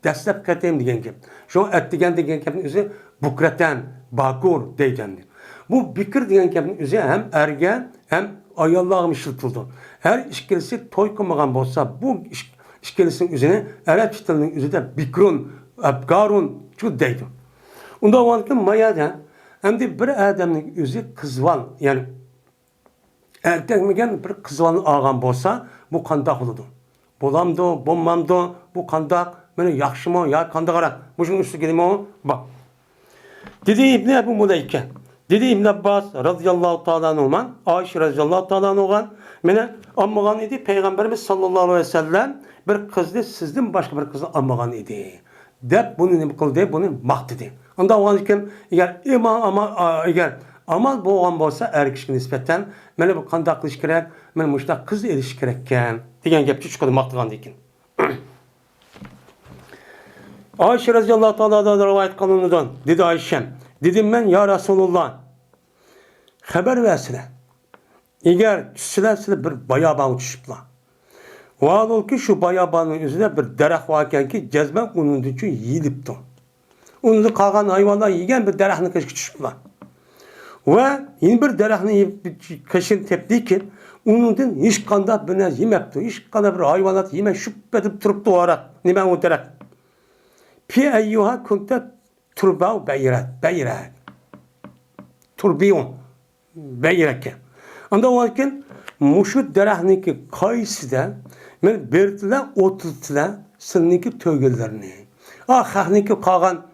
[SPEAKER 1] deslep katayım diyen gel. Şu an et diyen kepin üzerine bukreten, bakur deyden. Bu bikir diyen kepin üzerine hem ergen hem ayallahım işiltildi. Her işkelisi toy kılmagan olsa bu işkelisinin üzerine Arap tilinin üzerinde bikrun, ebkarun şu deydi. Onda o anki mayada hem de bir adamın üzeri kızval yani erkekmegen bir kızvalın ağam olsa bu kandak olurdu. Bolamdı, bommamdı, bu kandak böyle yakşı mı ya kandak ara. Bu şunun üstü gelimi o bak. Dedi İbni Ebu Muleyke. Dedi İbn Abbas radıyallahu ta'ala anhuman, Ayşe radıyallahu ta'ala anhuman, mene ammagan idi Peygamberimiz sallallahu aleyhi ve sellem bir kızdı sizden başka bir kızı ammagan idi. Dep bunu ne kıldı, bunu maktidi. Onda o anken eğer eğer amal boğan olsa er kişiye nispeten mene bu kandaklı iş gerek, mene muşta kız eriş gerekken diyen gepçi çıkadı maktıgan dikin. Ayşe radıyallahu ta'ala rivayet kanunundan dedi Ayşem. Dedim ben ya Resulullah haber versene. Eğer sizler bir bayaban uçuşupla. Vallahi ki şu bayabanın üzerine bir derek varken ki cezben onun için yiyilipti. Onu da kalkan hayvanlar yiyen bir derekini uçuşupla. Ve yine bir derekini kaşın tepti ki onun hiç kanda bine yemepti. Hiç kanda bir hayvanat yeme şüphedip turuptu o ara. Ne ben o derek. Pi eyyuha kunte turbav beyret. Turbiyon beyreke. Anda o vakin muşu derehniki kayısıda men bertile oturtile sınınki tövgelerini. Hahniki kalan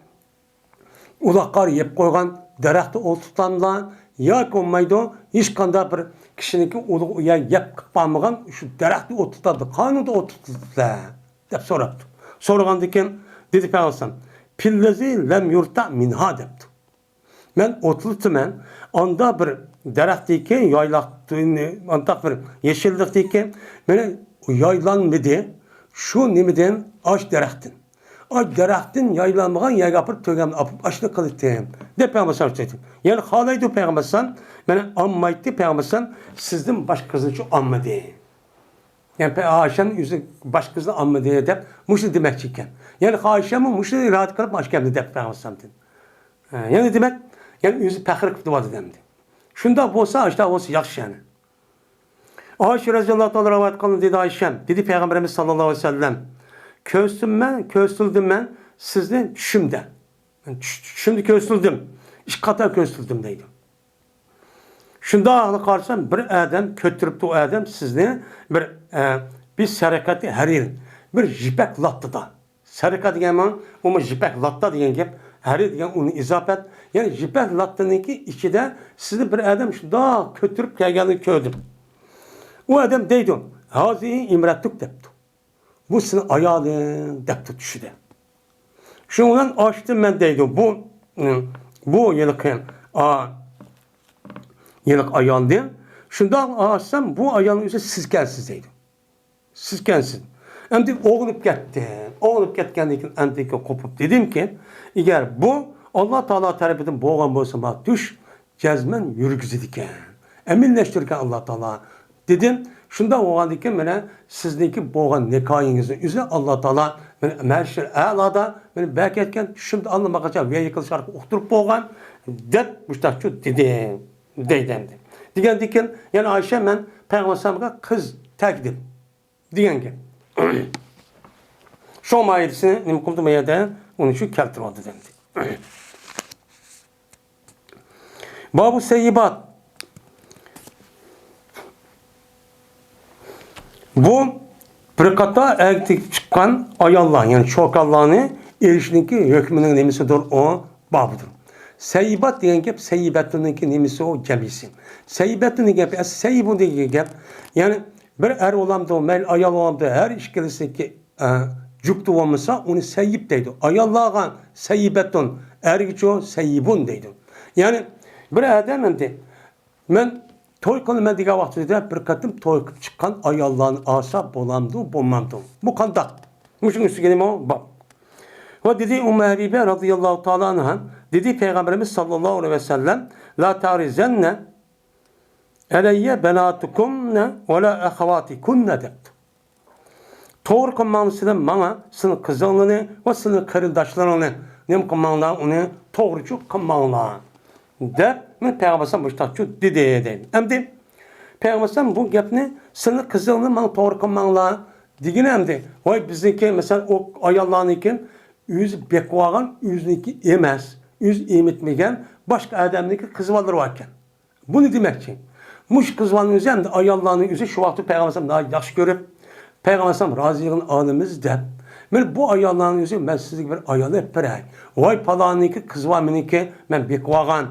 [SPEAKER 1] ulakar yep koygan derehte oturtanlar ya olmaydı hiç kanda bir kişininki ulu ya yep kapamagan şu derehte oturtadı. Kanunda oturttular. Dep soraptı. Sorgandiken dedi Peygamber pillezi lem yurta minha depti. Men oturtmen anda bir derehteki yaylaktığını antak bir yeşillikteki mene yaylanmadı şu nimeden aç derehtin. Aç derehtin yaylanmagan yay yapıp tögem apıp açlı kılıttım. De Peygamber sallallahu. Yani halaydı Peygamber sallallahu. Mene ammaydı Peygamber sallallahu. Sizden baş kızını şu ammadı. Yani Ayşe'nin yüzü baş kızını ammadı de muşlu demekçiken. Yani Ayşe'nin muşlu rahat kalıp aç geldi de Peygamber sallallahu. Yani demek yani yüzü pəxir qıptı vadı demdi. Şunda olsa, işte olsa yaxşı yani. Ayşe Reziyallahu Teala rivayet kılın dedi Ayşem. Dedi Peygamberimiz sallallahu aleyhi ve sellem. Köstüldüm ben sizden düşümde. Ben şimdi köstüldüm. İş kadar köstüldüm deydim. Şunda ağlı karşısam bir adam kötürüptü o adam sizde bir sarekati harir. Bir jipek lattı da. Sarekat diyen ama jipek latta diyen gep. Harir diyen onu izafet. Yani jipek lattınınki içinde sizi bir adam şunda kötürüp geldiğini gördüm. O adam deydi. Hazi imrettuk depti. Bu senin ayağın depti düşüde. Şundan açtım ben deydim. Bu yıllık ayağın değil. Şundan açsam bu ayağın üzerine siz gelsiz deydim. Siz gelsin. Hem de oğlup gitti. Oğlup gitkendikin endeki kopup dedim ki eğer bu Allah Teala tarafından boğan olsa bak düş cezmen yürgüzüdiken. Eminleştirirken Allah Teala dedim. Şunda oğandikken bana sizdeki boğan nekayınızın üzerine Allah Teala merşir alada beni belki etken şimdi anlamakacak ve yıkılışarak okturup boğan dep müştakçı dedim. Deydemdi. Diyen diken yani Ayşe ben Peygamber Sallallahu kız tekdim. Diyen ki şu mayedisini nimkumdu meyede onun için keltirmadı dendi. Babu seyyibat. Bu bir kata erkek çıkan ayallah yani çok Allah'ını erişindeki hükmünün nemisidir o babudur. Seyyibat diyen gep seyyibatınınki nemisi o cemisi. Seyyibatının gep seyyibun diyen gep yani bir er olamdı, mel ayal olamdı, her işkilisindeki cüktü olmasa onu seyyip deydi. Ayallağın seyyibetun, ergiço seyyibun deydi. Yani bir adam dedi, ben toy konu ben diye vaxtında bir kadın toy çıkan ayallağın asap olamdı, bulmamdı. Bu kandak. Muşun üstü gelimi o, bak. Ve dedi Ümmü Habibe radıyallahu ta'ala anha, dedi Peygamberimiz sallallahu aleyhi ve sellem, la ta'rizenne eleyye benatukunne ve la ahavatikunne depti. Doğru kılmanısının bana sının kızlarını ve sının kardeşlerini nem kılmanlar onu doğrucu kılmanlar. De men Peygamberimiz müştakçı dedi. Hem Peygamberimiz bu gapni sının kızlarını bana doğru kılmanlar digine hem de. Vay bizdeki mesela o ayarlarınki yüz bekvagan yüzniki emez. Yüz emitmegen başka adamdaki kızvalar varken. Bu ne demek ki? Muş kızvanın yüzü hem de ayarlarının yüzü şu vakti Peygamberimiz daha yaxşı görüp Peygamberimiz razılığın anımız da ben bu ayarların yüzü ben sizlik bir ayalı hep berey. Vay palanınki kızvanınki ben bekvagan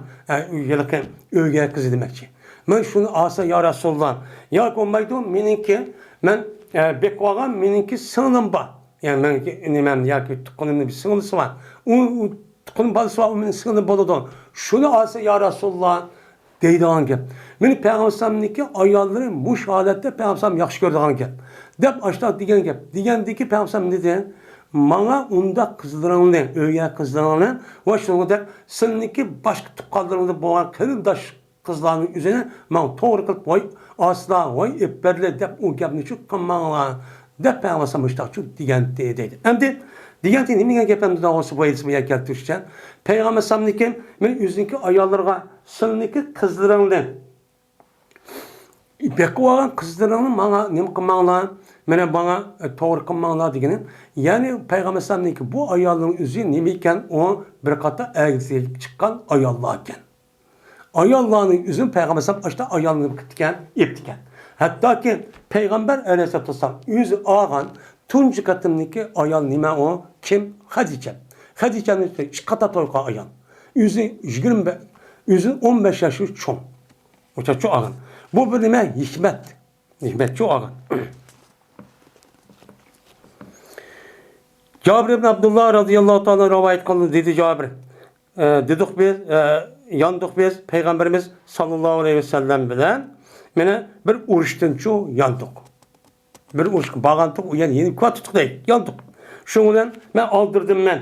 [SPEAKER 1] yılkın öge kızı demek ki. Ben şunu asa ya Resulullah. Ya konmaydı meninki ben bekvagan meninki sınırım var. Yani ben ya ki tıkınımda bir sınırlısı var. O tıkınım balısı var o benim sınırım boludu. Şunu asa ya Resulullah deydi hangi. Benim Peygamberim'deki ayarları muş halette Peygamberim yaxşı gördü hangi. Dep aşağı digen gep. Digendeki Peygamberim dedi. Bana unda kızlarını, öğe kızlarını ve şunu da sınıfdaki başka tıkkallarında boğan kırıldaş kızlarının üzerine ben doğru kılıp vay asla vay öperle dep o gepni çok kanmanlar. Dep Peygamberim müştakçı digen dedi. Hem de digen dedi niye gepemde daha olsa bu elisime geltirişten. Peygamberim'deki ben yüzündeki ayarlarına sınıfdaki kızlarını bekvagan kızlarını bana ne kılmanlar, mene bana doğru kılmanlar degeni. Yani Peygamberimizdeki bu ayarların üzeri nemeyken o bir kata ergisiye çıkan ayarlarken. Ayarların üzerine Peygamberimiz işte ayarlarını kıtken, iptiken. Hatta ki Peygamber aleyhisselatü vesselam yüzü ağan tuncu katındaki ayar nime o kim? Hadice. Hadice'nin işte kata toyka ayar. Yüzü 15 yaşı çoğun. O çok ağın. Bu bir nime hikmet. Hikmet çok ağın. Cabir ibn Abdullah radıyallahu ta'ala rivayet kıldı dedi Cabir. Dedik biz, yandık biz Peygamberimiz sallallahu aleyhi ve sellem bilen mene bir uruştan çoğu yandık. Bir uruş bağantık uyan yeni kuat tutuk değil. Yandık. Şundan ben aldırdım ben.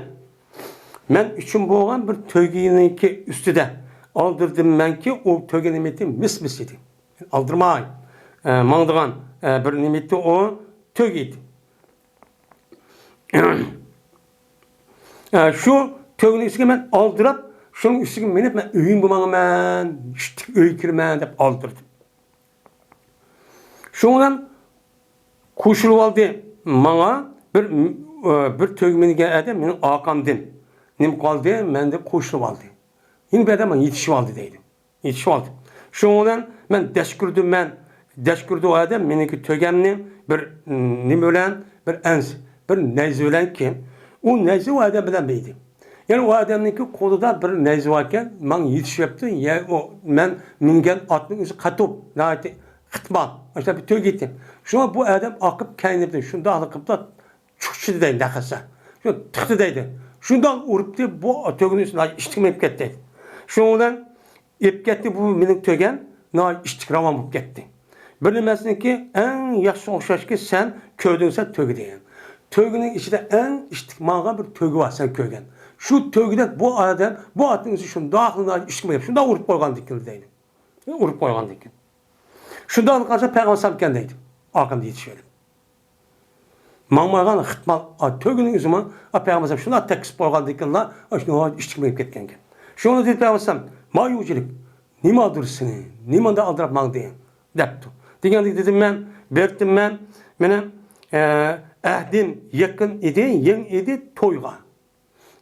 [SPEAKER 1] Ben için boğan bir tögeninki üstüde. Aldırdım ben ki o töge nimeti mis idi. Aldırmay. Mağdıgan bir nimeti o tögeydi. Şu tögünün üstüne ben aldırıp şunun üstüne menip ben öyün bulmağım ben öykürmen deyip aldırdım. Şundan kuşulup aldı bana bir tögümeni geldi benim akamdım. Nim kaldı ben de kuşulup aldı. Yine bir adam yetişip aldı deydim. Yetişip aldı. Şundan ben deşkürdü o adam meniki tögemni bir nim ölen bir ens bir neyzi ölen ki o neyzi o adam bilen beydi. Yani o adamınki koluda bir neyzi varken ben yetişipti ya o ben mingen atın üstü katıp nahati hıtmal. İşte bir tög gittim. Şu an bu adam akıp kendini şunda akıp da çıkıştı deydi nakasa. Şu tıktı deydi. Şundan uruptu bu tögün üstüne iştikmeyip gitti. Şundan ip gitti bu benim tögen iştikramam olup gitti. Bilinmesin ki en yaxşı oxşaş ki sen köydünsen tögü deyin. Tögünün içinde en istikmağa bir tögü var sen köygen. Şu tögüde bu adam bu atın üstü şunda aklına iştikmeyip şunda urup koygan dikildi deydi. Urup koygan dikildi. Şunda alkarsa Peygamber kendiydim. Arkamda yetişelim. Mağmağın hıtmal tögünün üzüme Peygamber şuna tekis koygan dikildi. Şuna iştikmeyip ketken. Şunu dedi Peygamber ma yucilik nima adırsın nima da aldırıp mağ deyin. Deptu. Digendik dedim ben, berdim ben, mene ehdim yakın idi, yen idi toyga.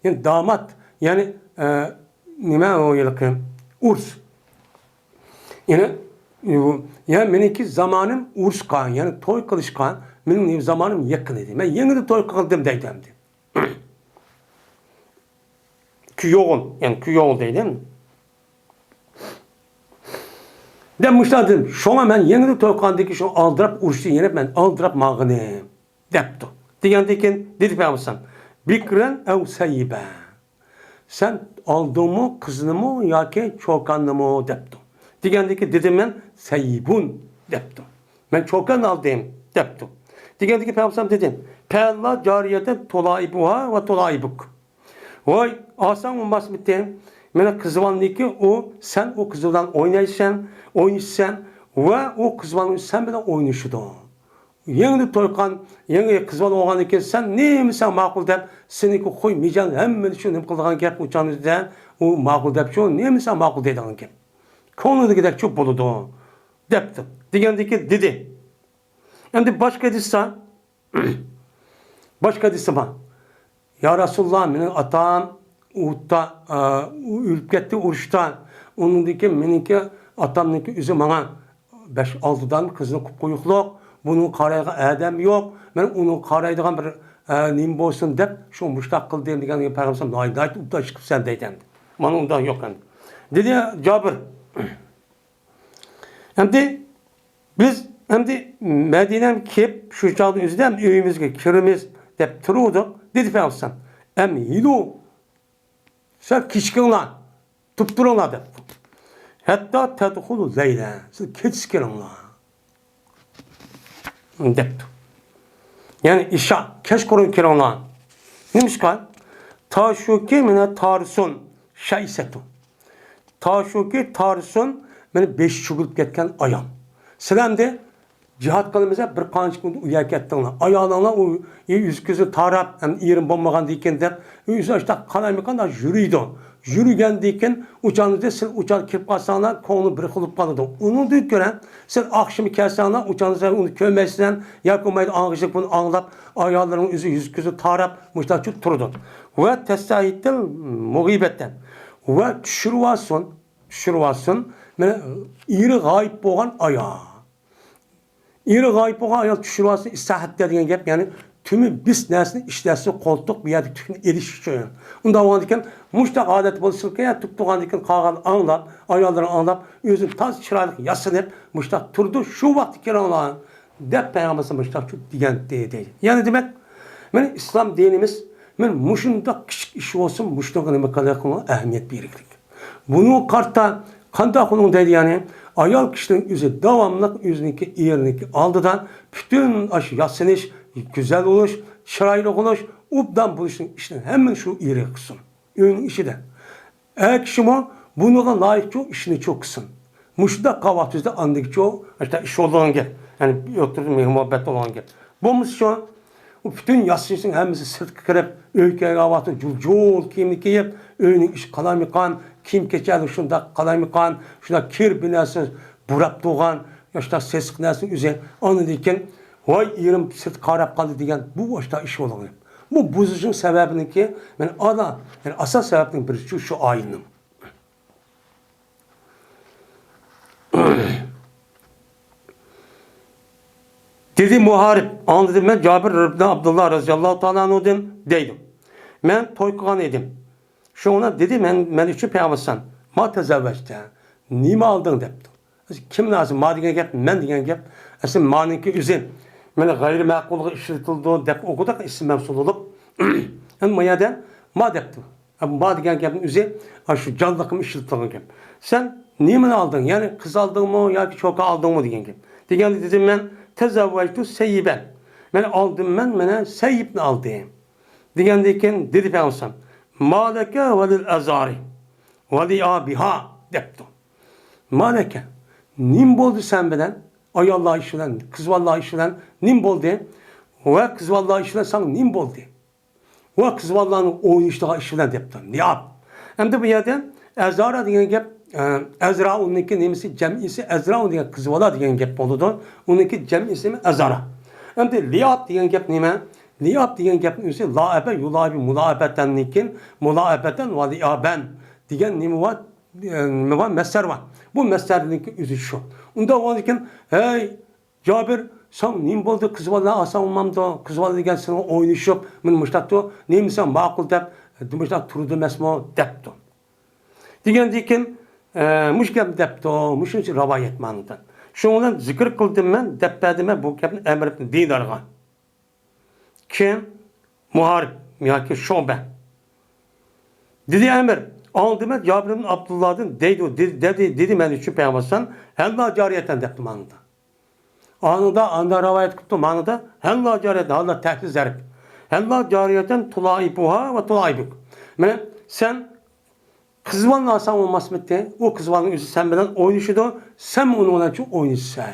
[SPEAKER 1] Yani damat, yani nime o yılkı, urs. Yani meniki zamanım urs kan, yani toy kılış kan, benim zamanım yakın idi. Ben yeni de toy kıldım deydimdi. Küyoğun, yani küyoğun deydim. Demişler dedim, şuna ben yeni de toykandaki şu aldırıp uruştu yenip ben aldırıp mağını deptu. Diyendekin dedi Peygamber bikren ev seyyibe. Sen aldın mı kızını mı ya ki çokanlı mı deptu. Digendeki dedim ben seyyibun deptu. Ben çokan aldım deptu. Digendeki Peygamber dedim. Pella cariyete tolaibuha ve tolaibuk. Vay asan olmaz bitti. Mene kızvanlıki o sen o kızıdan oynaysan ve o kızvanın sen bilen oynayışıdı. Yeni toykan, yeni kızvan olgan eken sen neymişsen makul dep seniki koymayacaksın. Hemen şunu kıldıgan gap uçağınızda o makul dep şu neymişsen makul dediğin gap. Konuda gidek çok buludu. Depti. Digendeki dedi. Hem başka disse başka disse bana. Ya Resulullah benim atam Uhud'da ülüp gitti uruşta. Onundaki meniki atamniki üzü bana 5-6'dan kızını koyukluk. Bunun karayga adam yok. Ben onu karaydigan bir nim bolsun dep şu muştaq kıl deyim degan Peygamber ayda Uhud'da çıkıp sen deyden. Bana ondan yok yani. Dedi Cabir. Hem de Medine'm kep şu çağda üzden evimizge kirimiz dep turuduk. Dedi Peygamber. Yidu sen kişkinla tutturunla dep. Hatta tedhulu leyla. Siz keçkinla. Depti. Yani işa keş korun kiranla. Neymiş kal? Taşuki mine tarsun şaysetu. Taşuki tarsun mene 5 çubuk ketken ayam. Selam de cihat kılımıza bir qançık uyak ettiğinler. Ayağlarına o yüz gözü tarap hem yerim bombagan deyken de yüz açta kalaymakan da yürüydü. Yürügen deyken uçağınızda sen uçağa kirip kalsana konu bir kılıp kalırdı. Onu deyip gören sen akşamı kelsana uçağınızda onu kömesinden yakılmaydı ağışlık bunu anlap ayağlarının yüz gözü tarap müştakçı turdu. Ve tesahittel mugibetten. Ve düşürüvarsın iri gayip boğan ayağı. İri gayip boğan ayağı düşürüvarsın istahatte diyen gep yani tümü biz nesini işlersi koltuk bir yerde tükünü eriş için. Onda o andiken muştak adet bolsun ki ya tuttuğun diken kağan anlap, ayağlarını anlap, özün taz çıraylık yasınıp muştak turdu şu vakti kere Allah'ın dep Peygamber'e muştak çok diyen dedi. Yani demek benim İslam dinimiz ben muşunda küçük iş olsun muştakın ne kadar ehemmiyet biriklik. Bunu kartta kanda kulun dedi yani ayal kişinin yüzü devamlı yüzündeki yeriniki aldıdan bütün aşı yasınış güzel oluş, şıraylı oluş, ubdan bu işin hemen şu iri kısım. Ön işi de. Eğer kişi bunu layık çok işini çok kısın. Muşda kahvaltızda andık çok işte iş olan gel. Yani oturdum muhabbet olan gel. Bu misyon bütün yasışın hemisi sırt kırıp ülkeye kahvaltı cul kimlik yiyip öğünün iş kalaymikan kim keçer şunda kalaymikan şunda kir binası burap doğan işte ses kınasın üzerine onu diken vay yerim sırt karap kaldı diyen bu başta iş olan. Bu buzuşun sebebinin ki yani asas sebebinin birisi şu ayınım. Dedi muharip. Anladım ben Cabir ibn Abdullah radıyallahu ta'ala anhu deydim. Ben toy kılan edim. Şu ona dedi ben üçün peygambersan. Ma tezevveçte. Nime aldın depti. Kim lazım? Ma diyen gep, men diyen gep. Esin maninki üzün. Mene gayri mekulluğu işletildi dep o kadar isim mevsul olup. Yani mayaden ma depti. Ma diyen gepin üzün. Şu canlılığım işletildi gep. Sen nime aldın? Yani kız aldın mı ya ki çoka aldın mı diyen gep. Diyen dedim ben tezevvectu seyyiben. Ben aldım mene seyyibni aldım. Diyen deyken dedi Peygamber maleke velil azari veli abiha depti. Maleke nim boldu sen bilen ay Allah işilen kız vallahi işilen nim boldu ve kız vallahi işilen sen nim boldu ve kız vallahi oynayıştığa işilen depti. Ne yap? Hem de bu yerden Ezra diyen gep Ezra onunki nemisi cem'isi Ezra onun kız vallahi diyen gep boldu. Onunki cem'isi Ezra. Hem de liyab diyen gep nime? Liyab diyen gepin üstü la'ebe yulabi mula'abetten nikin mula'abetten ve liyaben diyen nime var mesler var. Bu meslerindeki üzü şu. Onda o diken hey Cabir sen nim boldu kız vallahi asa olmamdı kız vallahi diyen sen oynayışıp men müştaktı neymi sen makul dep müştak turdu mesmo depti. Diyen diken müşkem depti müşün için ravayet manıdan. Şundan zikir kıldım ben deptedime bu kepin emretini dinarga. Kim? Muharip. Yani şobe. Dedi emir. Aldım ben Cabir ibn Abdullah'ın dedi ben üçün peygambersen hella cariyeten deptim anında. Anında ravayet kıptım anında hella cariyeten Allah tehdit zerip. Hella cariyeten tulaibuha ve tulaibuk. Mene sen kızvanla alsan olmaz mı de? O kızvanın üzü sen bilen oynayışıdı. Sen onu ona çok oynayışsan.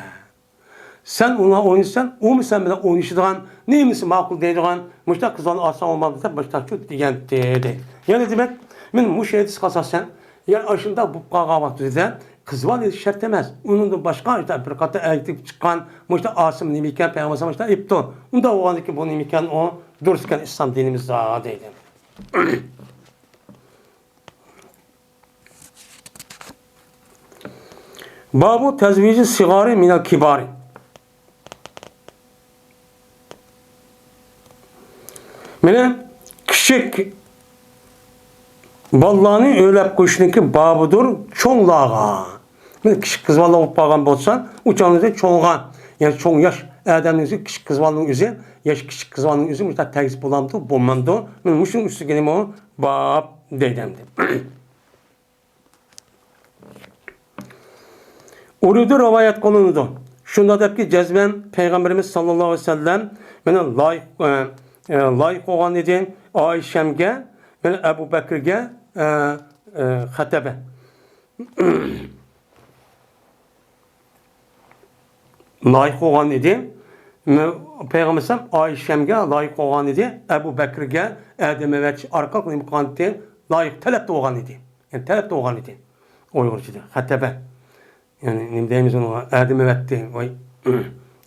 [SPEAKER 1] Sen ona oynayışsan, o mu sen bilen oynayışıdığın, neyimisi makul deydiğin, müştak kızvanı alsan olmaz mı de? Müştak çok diyen dedi. Yani demek, ben bu şeyde sıkasasen, yani aşında bu kağavat düzeyde, kızvan dedi şart demez. Onun da başka işte bir katı elektrik çıkan, müştak asım nimiken, peygamber müştak ipto. Onda o andaki bu nimiken o, dururken İslam dinimiz daha deydi. Babu tezvici sigari minel kibari. Mene küçük ballarını öylep koşunki babudur çoğlağa. Mene küçük kız valla olup bağlan bolsan uçağınızda çoğlağa. Yani çoğun yaş adamınızı küçük kız vallanın üzü, yaş küçük kız vallanın üzü müştak tergis bulamdı, bulmandı. Mene muşun üstü gelimi o bab deydemdi. Urudu rivayet kolunudu. Şunda da ki cezben Peygamberimiz sallallahu aleyhi ve sellem mene layık olan edin Ayşem'ge mene Ebu Bekir'ge hatebe. Layık olan edin Peygamberimiz Ayşem'ge layık olan edin Ebu Bekir'ge Adem'e ve arka imkan edin layık talep de olan edin. Yani talep de olan edin. Uygurcu'da hatebe. Yani ne deyimiz onu Adem evetti. Vay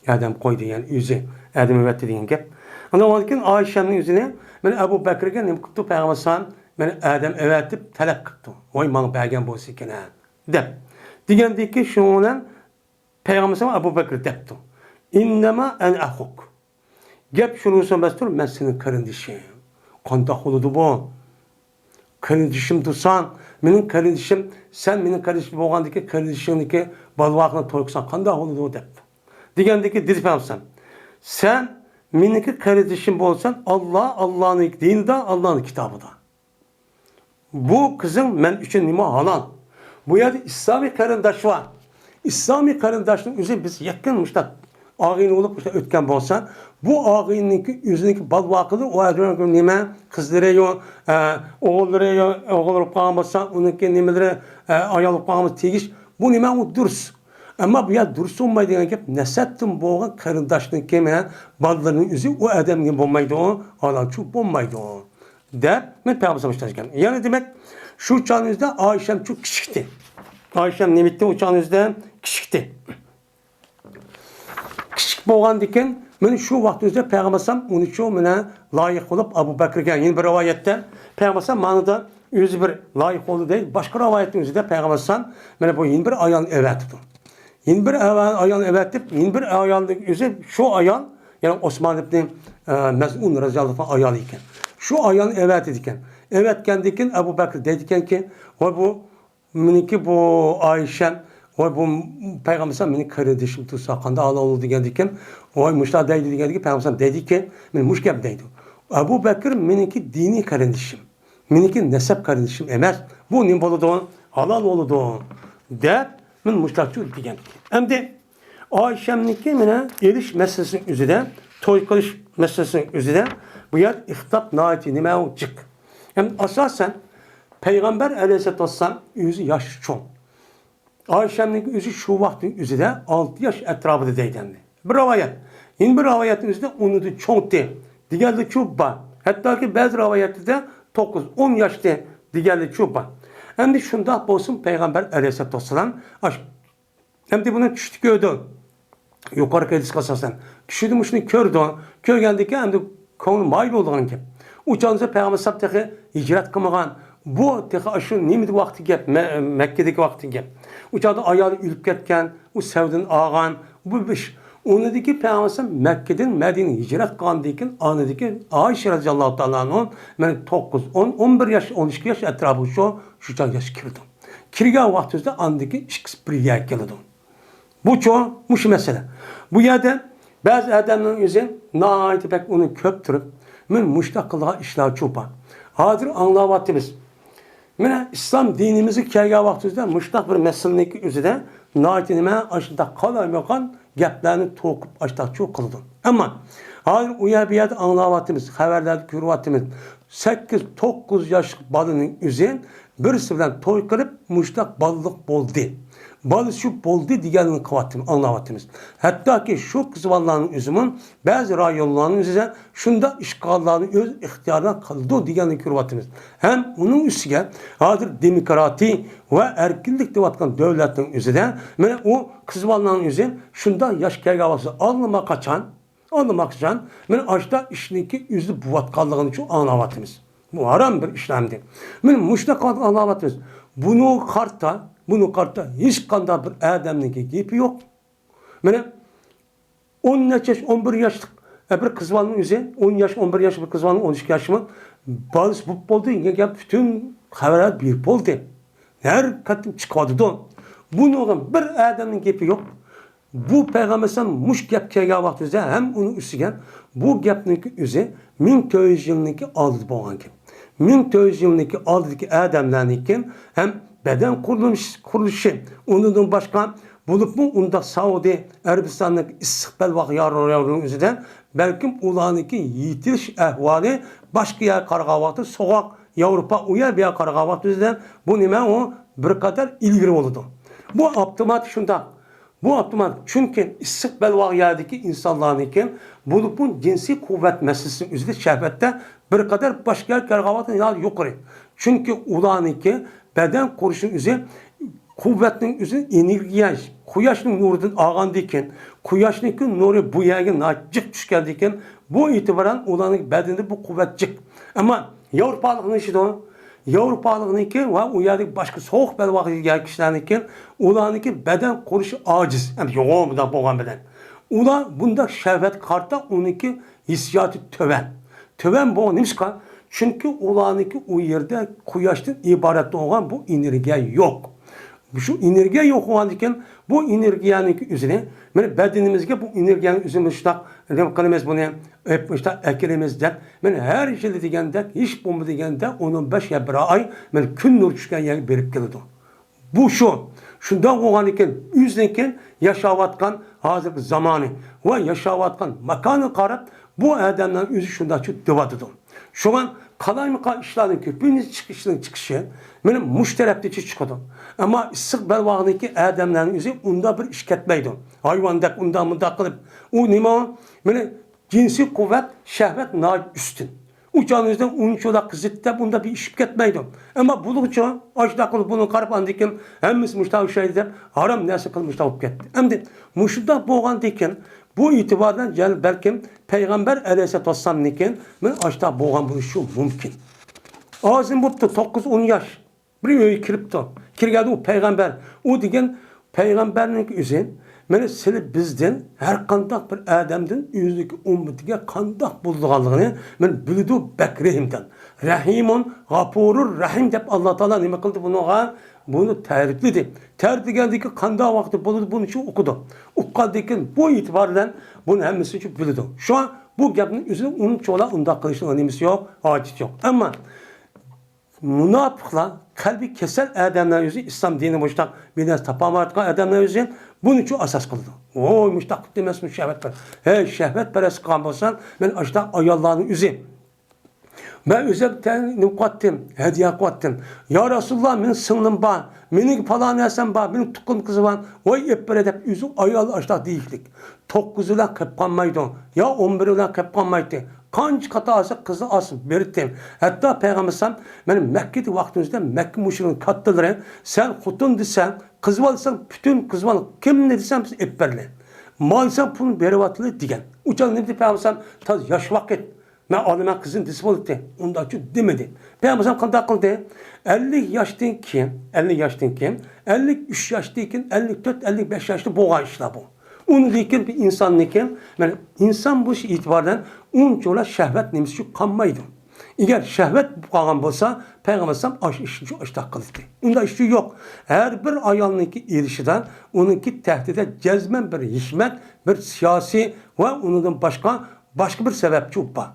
[SPEAKER 1] Adem koydu yani yüzü. Adem evetti diyen gep. Ama o zaman Ayşe'nin yüzüne ben Ebu Bekir'e ne kıptı Peygamber sallam ben Adem evetti talep kıptı. Vay man peygamber bolsa iken dep. Diyen ki şundan Peygamber sallam Ebu Bekir depti. İnnema en ahuk. Gep şunu söylemezdir ben senin kardeşim. Kontak oludu bu. Kardeşim dursan, benim kardeşim, sen benim kardeşim olgandaki kardeşimdeki balvaqını toyuksan, qanday oludu o dep. Degandiki dedi Peygamber. Sen meniki kardeşim bolsan, Allah'ın dinida, Allah'ın kitabıda. Bu kızın men üçün nima halal. Bu yerde İslami karındaş var. İslami karındaşın üzü biz yakınmışlar. Ağin olup işte ötken bolsa, bu ağinninki yüzündeki balvaqıdır. O adamın nime kızları yok, oğulları yok, oğul olup qalmasa, onunki nimeleri ayal olup qalmasa tegiş. Bu nime o durs. Ama bu ya durs olmaydı yani ki nesettin boğan karındaşının kemine ballarının yüzü o adam gibi olmaydı o, adam çok olmaydı o. De ben Peygamber sallallahu. Yani demek şu uçağınızda Ayşem çok küçüktü. Ayşem ne bitti uçağınızda küçüktü. Küçük boğan diken, ben şu vaktimizde Peygamber sallam onu çok mene layık olup Ebu Bekir'e yeni bir rivayette Peygamber sallam manada yüzü bir layık oldu değil. Başka rivayetin yüzünde Peygamber sallam mene bu yeni bir ayağın evet tutun. Yeni bir ayağın evet tip, yeni bir ayağın yüzü şu ayağın yani Osman İbni Mez'un Raziyallahu anh ayağı iken. Şu ayağın evet ediken. Evet kendiken Ebu Bekir dediken ki bu miniki bu Ayşem o bu Peygamber sallam meni kardeşim tutsa qanda Allah oldu diken o müştah deydi diken Peygamber dedi ki men müşkep deydi. Ebu Bekir meniki dini kardeşim. Meniki nesep kardeşim emas. Bu nim boludu halal oldu. De men müştahçı diken. Hem de Ayşem'niki mene eriş meselesinin üzerinde toy kılış meselesinin üzerinde bu yer ihtap naati nime o çık. Hem asasen Peygamber aleyhisselatü vesselam yüzü yaş çok. Ayşem'nin yüzü şu vaktin yüzüde 6 yaş etrafında deydendi. Bir rivayet. Yine bir rivayetin yüzüde onu da çok de. Diğerli çok var. Hatta ki bazı rivayette de 9-10 yaşta diğerli çok var. Hem de şunda olsun Peygamber aleyhisselatü vesselam hem de bunu küçük gördü. Yukarı kedis kasasan. Küçüdü şunu kördü. Kör geldi ki hem de konu mayıl olduğunu ki. Uçağınıza Peygamber sallallahu hicret kılmagan. Bu tehi aşı nimidi vakti gep, Mekke'deki vakti gep. Uçağda ayağı ülüp ketken, o sevdin ağan, bu biş. Onu dedi ki Peygamber Mekke'den Medine'ye hicret kılandıkken, anı dedi ki Ayşe radıyallahu ta'ala anh'ın, ben 9, 10, 11 yaş, 12 yaş etrafı şu çağ yaş kirdim. Kirgen vaktizde anı ki bir geldi. Bu çoğu, muş mesele. Bu yerde bazı adamların yüzü, naiti pek onu köptürüp, men muştaklığa işler çopa. Hadir anlavatımız. Mene İslam dinimizi kelge vaktizde muştak bir meselenin üzerinde naitime aşında kalaymayan geplerini tokup aştak çok kıldım. Ama hadir uya bir yerde anlavatımız, haberlerde kürvatımız 8-9 yaşlık balının üzerine birisi bilen toy kılıp muştak ballık boldu. Balı şu boldu diğerini anlavatımız. Hatta ki şu kızvalların üzümün bazı rayonlarının üzerine şunda işgallarının öz ihtiyarına kaldı diğerini kürvatımız. Hem onun üstüne hazır demokrati ve erkinlik devatkan devletin üzerine o kızvalların üzerine şunda yaş kergavası alınmak kaçan ben açta işindeki yüzü buvatkallığını şu anlavatımız. Bu haram bir işlemdi. Ben muştak anlavatımız. Bunu karta hiç kanda bir adamın gibi yok. Ben 10 yaş, 11 yaşlık bir kızvalının üzerine 10 yaş, 11 yaş bir kızvalının 12 yaşımı bazı bu oldu. Bütün haberler bir oldu. Her katım çıkardı da. Bunu bir adamın gibi yok. Bu peygambersen muş gap kelgen vaxtında hem onun üstüne bu gapniki üzü 1900 yılındaki aldı boğan kim. 1900 yılındaki aldıki adamlarınki hem beden kuruluşu ondan başka bulup mu onda Saudi Arabistan'daki istikbal vaxtlarının üzünden belki ulanıki yitiriş ehvali başka yer kargavatı sokak Avrupa uya bir kargavatı üzünden bu nime o bir kadar ilgili oldu. Bu optimat şunda. Bu otomatik çünkü istikbal vaxtlardaki insanlarınki bulupun cinsi kuvvet meselesinin üzerinde şehvette bir kadar başka kergavatın ya yukarı. Çünkü ulanınki beden kuruşun üzerinde kuvvetinin üzerinde enerjiye, kuyaşın nurunun ağandayken, kuyaşın nuru bu yerine acık düşkendeyken bu itibaren ulanın bedeninde bu kuvvetcik. Ama Avrupalığın işi o. Avrupalığınki ve uyardık başka soğuk bel vakti gel kişilerinki ulanınki beden kuruşu aciz. Yani yoğun da boğan beden. Ula bunda şehvet karta onunki hissiyatı töven. Töven bu neymiş ka? Çünkü ulanınki o yerde kuyaştan ibaret olan bu enerji yok. Şu enerji yok olanken bu enerjiyanın üzerine bedenimizde bu enerjiyanın üzerine ne kalımız bunu hep işte ekelimizde her şey degende hiç bomba degende onun 5 ya bir ay gün nur çıkan yer berip geldi. Bu şundan olanken yüzdenken yaşavatkan hazır zamanı ve yaşavatkan makanı karab bu adamların yüzü şunda şu dıvadıdı. Şu an kalayımka işlerin köpüğünün çıkışı benim müşterepte çıkıyordu. Ama istikbal vaxtındaki adamların yüzü onda bir işketmeydi. Hayvandak onda kılıp o nima benim cinsi kuvvet, şehvet üstün. Uçağınızda unçola kızıtta bunda bir işketmeydi. Ama bulukça açta kılıp bunu karpandikim hemiz müştahı şeyde haram nesi kılmıştah olup gitti. Hem de müştah boğan diken bu itibardan belki Peygamber Aleyhisselatü Vesselam niken ben açta boğan buluşu mümkün. Ağzım buptu 9-10 yaş. Bir öyle kiripti. Kirgedi o peygamber. O degen peygamberlik üzerine mene seni bizden her kandak bir adamdan yüzdeki ümmetiga kandak bulduğanlığını men bildi Bekrehim'den. Rahimun, Gafurur, Rahim dep Allah Teala nime kıldı bunu tarifledi. Tarifledi kanda vakti buldu bunu şu okudu. Ukkadıkken bu itibardan bunu hemisi şu bildi. Şu an bu gapın üzerine onun çoğla unda kılışın animisi yok, aciz yok. Ama münafıklar kalbi kesel adamlar yüzü İslam dini müştak biraz tapamadık adamlar yüzü bunun için asas kıldı. O müştak demez mi şehvet var. He şehvet perest kalmasan ben açta ayallarının yüzü. Ben üzerten nukattim, hediye kattim. Ya Resulullah benim sınırım var. Benim falan esem var. Benim tukum kızı var. Oy hep böyle de yüzü ayalı açta değildik. 9'ula kepkanmaydı. Ya 11'ula kepkanmaydı. Kaç katası kızı asıp verittim. Hatta Peygamber benim Mekke'de vaktimizde Mekke müşriğinin kattıları sen hutun desen, kız valsan bütün kız val kim ne desem hep verle. Malsan bunu berivatlı diyen. Uçan ne dedi Peygamber taz yaş vakit. Ben alime kızın disiplinti. Onda açı demedi. Peygamber kandı kıldı. 50 yaştayken 53 yaştayken 54 55 yaşta boğa işle bu. Onu diken bir insan neken, yani insan bu itibardan unçola şehvet nemisi şu kanmaydı. Eğer şehvet kalan olsa Peygamber işi açta kıldı. Onda işi yok. Her bir ayalınki erişiden onunki tehdide cezmen bir hikmet, bir siyasi ve ondan başka bir sebepçi var.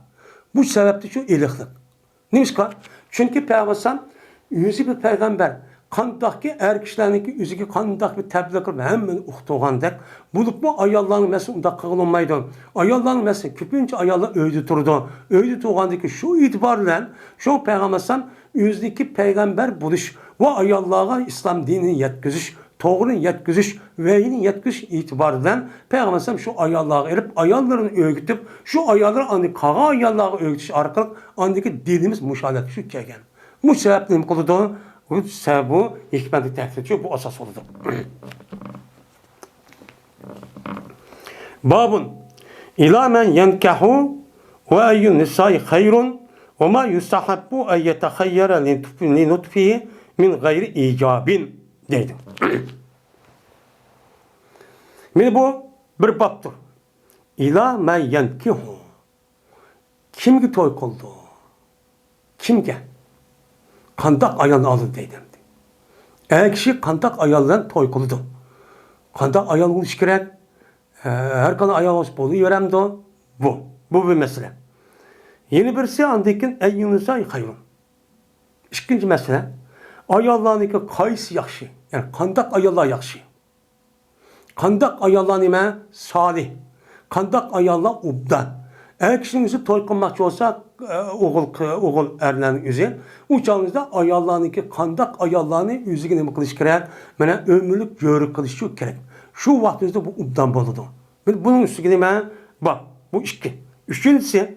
[SPEAKER 1] Bu sebepte şu iliklik. Neymiş ki? Çünkü Peygamber yüzü bir peygamber Qandaqki er kishilarniki o'ziga qandaq bir tabliğ qilib hammani o'qitgandek bo'lib bu ayollarning mas'ul undaq qilolmaydi. Ayollarning mas'ul ko'pincha ayollar uyda turdi. Uyda turgandiki shu e'tibor bilan shu payg'ambar o'zidagi payg'ambar bo'lish va ayollarga islom dinini yetkazish, to'g'rini yetkazish, vahiyni yetkazish e'tiboridan payg'ambar shu ayollarga erib ayollarini o'rgatib, shu ayollar andi qolgan ayollarga o'rgatish orqali andiki dinimiz musholat shu kelgan. Bu sababni nima qildi? Bu hikmeti tehdirci bu asas oldu. Babun ila men yenkahu ve eyyun nisai hayrun ve ma yustahabbu en yetehayyara li nutfihi min gayri icabin deydi. Şimdi bu bir babdır. İla men yenkihu. Kimge toy kıldı? Kimge? Qandaq ayolni oldi deydi. Kishi qandaq ayoldan to'y qildi. Qandaq ayol bo'lish kerak. Har qanday ayol bo'lsa bo'laveramdi. Bu bir masala. Yeni birisi andikin ayyunusa hayrun. İkinci masala ayollarniki qaysi yaxshi? Yani qandaq ayollar yaxshi? Qandaq ayollar nima? Solih. Qandaq ayollar ubdan. Kişinin yüzü toy qilmoqchi olsa, o'g'il erlarning o'zi, u chog'ingizda ayollarniki qandaq ayollarni o'ziga nima qilish kerak? Mana o'murlik jo'ri qilish kerak. Shu vaqtingizda bu ubdan bo'ladi. Buning ustiga nima? Bak, bu ikki. Uchinchisi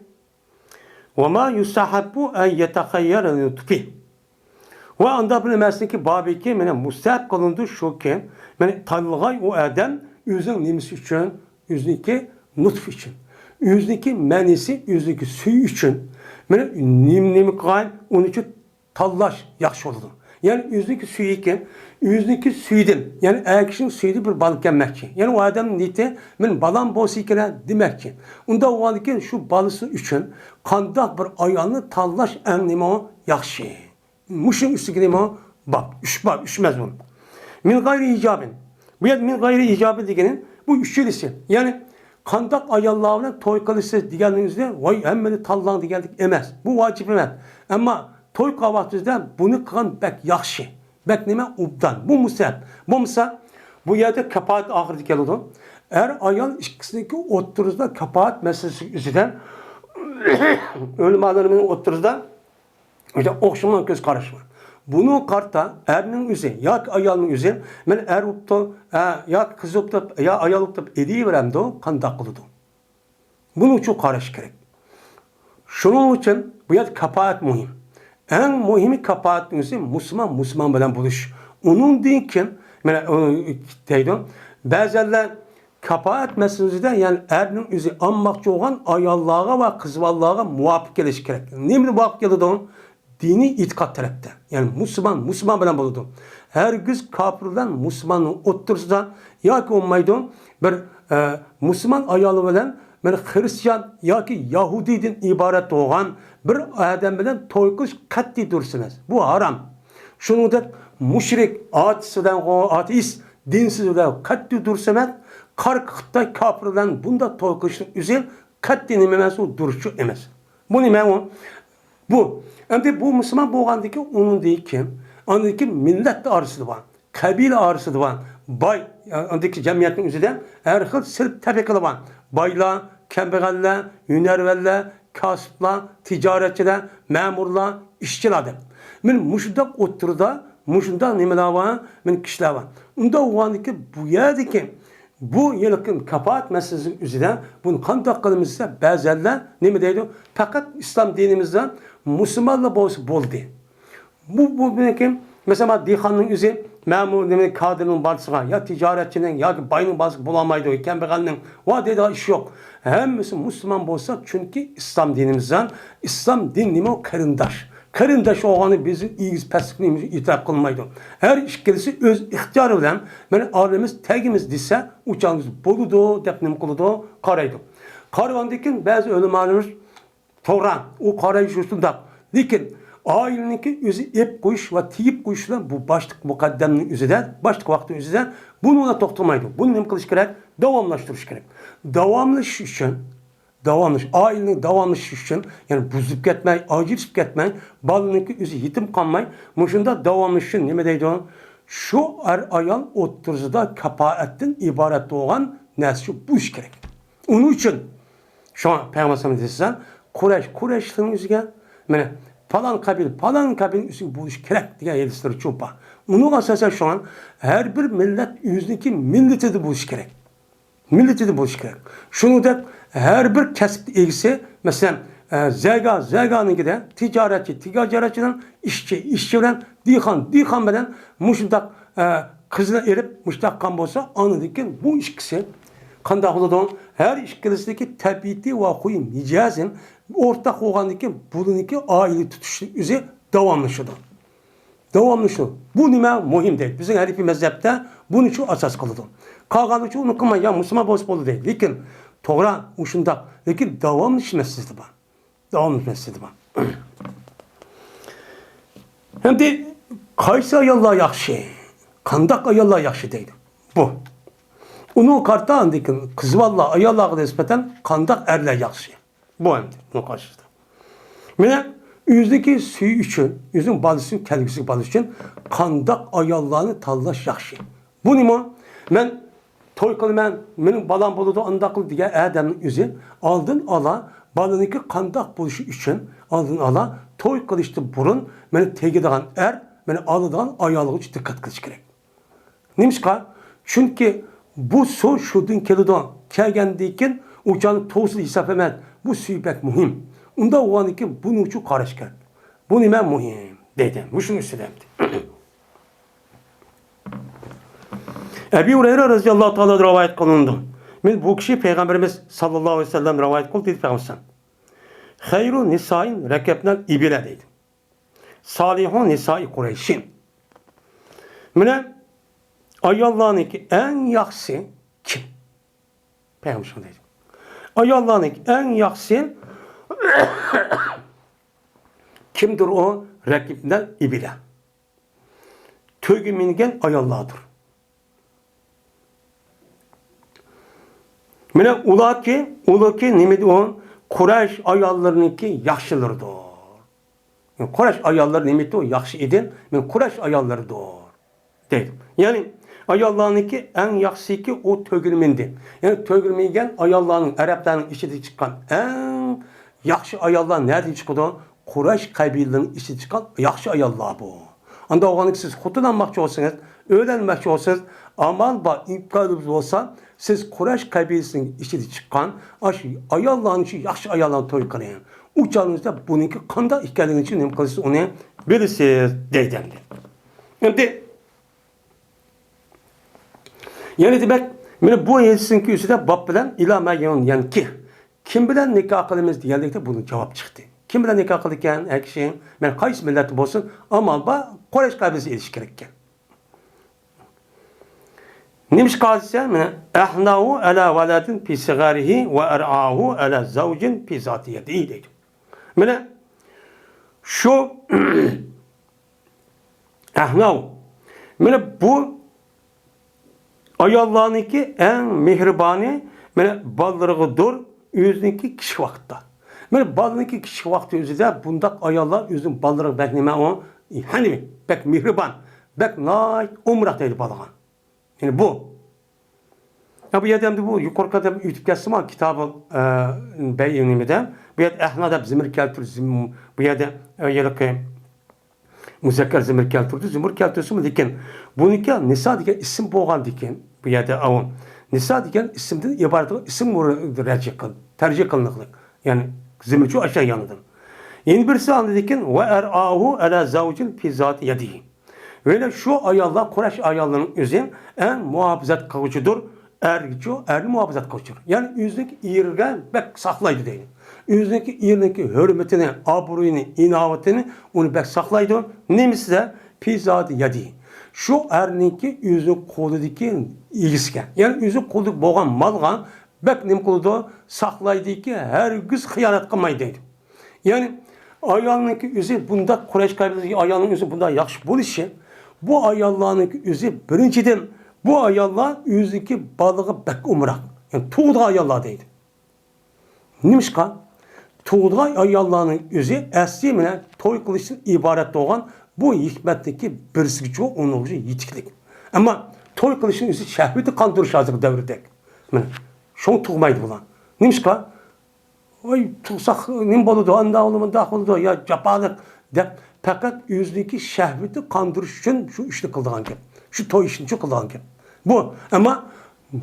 [SPEAKER 1] va ma yusahabbu an yetakhayyara nutfi. Va anda bilmasliki babiki mana mustahab qilindi shuki, mana tanilg'ay u odam o'zining nimasi uchun, o'ziniki nutf uchun. Yüzdeki menisi, yüzdeki suyu için nimi kılan onun için tallaş yaxşı oldu. Yani yüzdeki suyu iken, yüzdeki suyudun, yani erkişin suyudu bir balık yemekçi. Yani o adamın niyeti, ben balan bosu iken demekçi. Onda o adamın şu balısı için kandak bir ayağını tallaş en nimi o yaxşı. Muşun üstü nimi o bak, üşmez bunu. Min gayri icabin. Bu yer min gayri icabin degenin bu üçlüsü. Yani qandaq ayollarla to'y qilishsiz deganingizda voy hammani tanlandi degandik emas. Bu vacib emas. Ammo to'y qilvaqtingizda buni qilgan bak yaxshi. Bak nima ubdan. Bu musab. Bo'lmasa bu yerda kapoat oxirida keladi. Er ayol ikkisiniki o'ttirizda kapoat masalasi ustidan o'lmalarning o'ttirizda o'sha o'xshagan ko'z qarash bor. Bunu qarta erning o'zi yoki ayolning o'zi men er o'pdi, yoki qiz o'pdi, yo ayol o'pdi ediveramdi, qanday qiladi. Buning uchun qarash kerak. Shuning uchun bu yer kapoat muhim. Eng muhimi kapoatning o'zi musulmon bilan bo'lish. Uningdan keyin mana deydi, ba'zilar kapoat masalasida yani erning o'zi olmoqchi bo'lgan ayollarga va qizlarga muvofiq kelish kerak. Nima muvofiq keladi? Dini itiqat tarafta. Yani Müslüman bilen bulundu. Herkes kafirden Müslümanın otursa ya ki olmaydı bir Müslüman ayalı bilen bir Hristiyan ya ki Yahudiden ibaret olan bir adam bilen toy qilish qat'iy dursunuz. Bu haram. Şuningdek müşrik, ateist, dinsiz bilen qat'iy dursunuz. Xitoy kafirden bunda toy qilishning o'zi qat'iy nima emas, u duruşu emas. Bu nima o? Bu. Endi bu Müslüman bo'lgandiki, onun deyki, andiki millat arasida var, kabila arasida var, bay, andiki jamiyatning o'zida har xil sirp tabaqalar var. Baylar, kambag'allar, hunarvanlar, kasblar, tijoratchilar, ma'murlar, ishchilar deb. Men mushundaq o'tirda, mushundaq nimalar var, men kishilar var. Unda o'g'andiki bu yerdiki bu yılkin kapoat meselesi üzerine bunu qanday qilamiz desa ba'zilar nima deydi? Faqat islom dinimizdan Müslümanlar bo'ldi. Bu kim? Mesela dehqonning o'zi ma'mur nima kadrning barisiga ya tijoratchining yoki boyning barisiga bo'lamaydi, kambag'alning va deydi ish yo'q. Hammasi musulmon bo'lsa, chunki islom dinimizdan islom din nima qarindosh. Qarindosh o'g'ani bizni igiz pastlikimizni e'tirof qilmaydi. Har ikkisi o'z ixtiyori bilan mana olimiz tagimiz desa, uchangiz bo'ladi deb nima qiladi? Qaraydi. Qarag'andan ba'zi ulamolarimiz to'g'ri, u qarayish shunday. Lekin aileniki o'zi ep qo'yish va tiyib qo'yishlar bu boshliq muqaddamning o'zida, boshliq vaqtning o'zida buni to'xtamaydi. Buni nima qilish kerak? Davomlashtirish kerak. Davomlashish uchun davamlış, ailenin davamlış için, yani buzulup ketmey, acilsip ketmey, balınınki özü yetim kalmay, muşunda davamlış için nime deydi o? Şu ayal oturzada kapaetten ibaret olan nesli bu iş gerek. Onun için şu an Peygamber desen Kureyş'in yüzüge mene falan kabil üstü bu iş gerek diye yedisleri çoğpa. Onun asasen şu an her bir millet yüzdeki milleti de bu iş gerek. Milleti de bu iş gerek. Şunu da her bir kesip ilgisi mesela Zegan'ın gide ticaretçiden işçi bilen dihan bilen muştak kızına erip muştak kan bolsa anladıkken bu işkisi kanda oladan her işkilisteki tabiiti ve huy micazın ortak olandıkken bununki aile tutuşu üzere devamlaşıdı. Devamlışı. Bu nime mühim değil. Bizim herifi mezhepte bunun için asas kılıdı. Kalganı için unutma ya Müslüman bozbolu değil. Lakin toğra uşunda. Lakin devamlışı meselesi var. Devamlışı meselesi var. Hem de kaysa ayallah yakşı. Kandak ayallah yakşı değil. Bu. Onun kartağındaki kız valla ayallah'a nispeten kandak erle yakşı. Bu hem de. Bunun karşısında. Mene yüzdeki suyu için, yüzün balısının kendisi balısı için kandak ayallahını tallaş yakşı. Bu nime? Ben toy kılım benim balam buludu andaklı diye Adem'in yüzü aldın ala balınınki kandak buluşu için aldın ala toy kılıçtı burun beni tegidağın beni alıdağın ayallığı için dikkat kılıç gerek. Neymiş ka? Çünkü bu su şudun kelidağın kelgendiyken uçağın toğusu hesap hemen bu suyu pek mühim. Onda o an ki bunun için karış gerek. Bu nime mühim dedim. Bu şunu söylemdi. Ebu Hureyre radıyallahu ta'ala rivayet kılındı. Bu kişi Peygamberimiz sallallahu aleyhi ve sellem rivayet kıldı dedi Peygamber. Hayru nisain rekebnel ibile dedi. Salihun nisai Kureyşin. Mine ayallahın ki en yaksı kim? Peygamber dedi. Ayallahın ki en yaksı kimdir o? Rekebnel ibile. Tögü mingen ayallahdır. Mene ula ki nimedi o Kureyş ayallarınınki yaxşılardır. Yani Kureyş ayalları nimedi o yaxşı edin, men Kureyş ayallarıdır. Deydim. Yani ayallarınınki en yaxşı ki o tögülmendi. Yani tögülmeygen ayallarının, Arapların işi çıkan en yaxşı ayallar nerede çıkıyor? Kureyş kabilelerinin işi çıkan yaxşı ayallar bu. Anda oğlanın siz hutulanmakçı olsanız, öğrenmekçi olsanız, aman ba imkanınız olsa, siz Kureyş kabilesinin işi çıkan, ayallahın için yaxşı ayallahın toy kılıyın. Uçağınızda bununki kanda hikayenin için nemkalisi onu bilirsiniz deydemdi. Yani demek, bu yedisinki üstüde bab bilen ilame yani ki, kim bilen nikah kılımız diyerlikte bunun cevap çıktı. Kim bilen nikah kılırken her kişinin, ben kayısı milleti olsun, aman ba Kureyş kabilesi ilişki gerekken. Neymiş kadise? Ehnahu ala veladin pi sigarihi ve er'ahu ala zavcin pi zatiyeti dedi. Mene şu ehnahu mene bu ayallahınki en mehribani mene baldırıgıdır yüzünki kişi vakitte. Mene baldırıgı kişi vakti yüzüde bundak ayallah yüzün baldırıgı bekleme o hani mi? Bek mehriban. Bek nay umrah değil balığın. Yani bu. Ya bu yedemde bu yukarıda YouTube kestim ama kitabı beyinimde. Bu yed ehnada zimir keltür bu yed yelke muzakker zimir keltürdü. Zimir keltürsü mü diken. Bununki nisa diken isim boğan diken. Bu yed avun. Nisa diken isimden ibaret isim tercih kılınıklık. Yani zimirçu aşağı yanıdır. Yeni birisi anladıkken ve er'ahu ala zavcin fi zati yedihi. Böyle şu ayallah Kureyş ayallığının üzerine en muhafazat kavuşudur. Erli muhafazat kavuşur. Yani yüzdeki iyirgen bek saklaydı değil. Yüzdeki iyirindeki hürmetini, aburuyunu, inavetini onu bek saklaydı. Neymiş de pizzadı yedi. Şu erninki yüzü koludaki ilgisken. Yani yüzü koludaki boğan malgan bek nem koludu saklaydı ki her kız hıyanet kılmaydı. Yani ayallığınki yüzü bunda Kureyş kaybedildiği ayallığının yüzü bunda yakış bul işi. Bu ayallahın yüzü birinciden bu ayallah yüzdeki balığı bek umrak. Yani tuğda ayallah deydi. Nimişka? Tuğday ayallarının özü əsli bilen toy kılışın ibaret olan bu hikmetteki birisi onun yitiklik. Ama toy kılışın özü şehveti kandırış hazır devirdek. Şon tuğmaydı bulan. Nimişka? Ay tuğsak nim boludu, anda olumunda oldu ya capalık de fakat yüzdeki şehveti kandırış için şu işini kıldığın gibi. Şu toy işini çok kıldığın gibi. Bu ama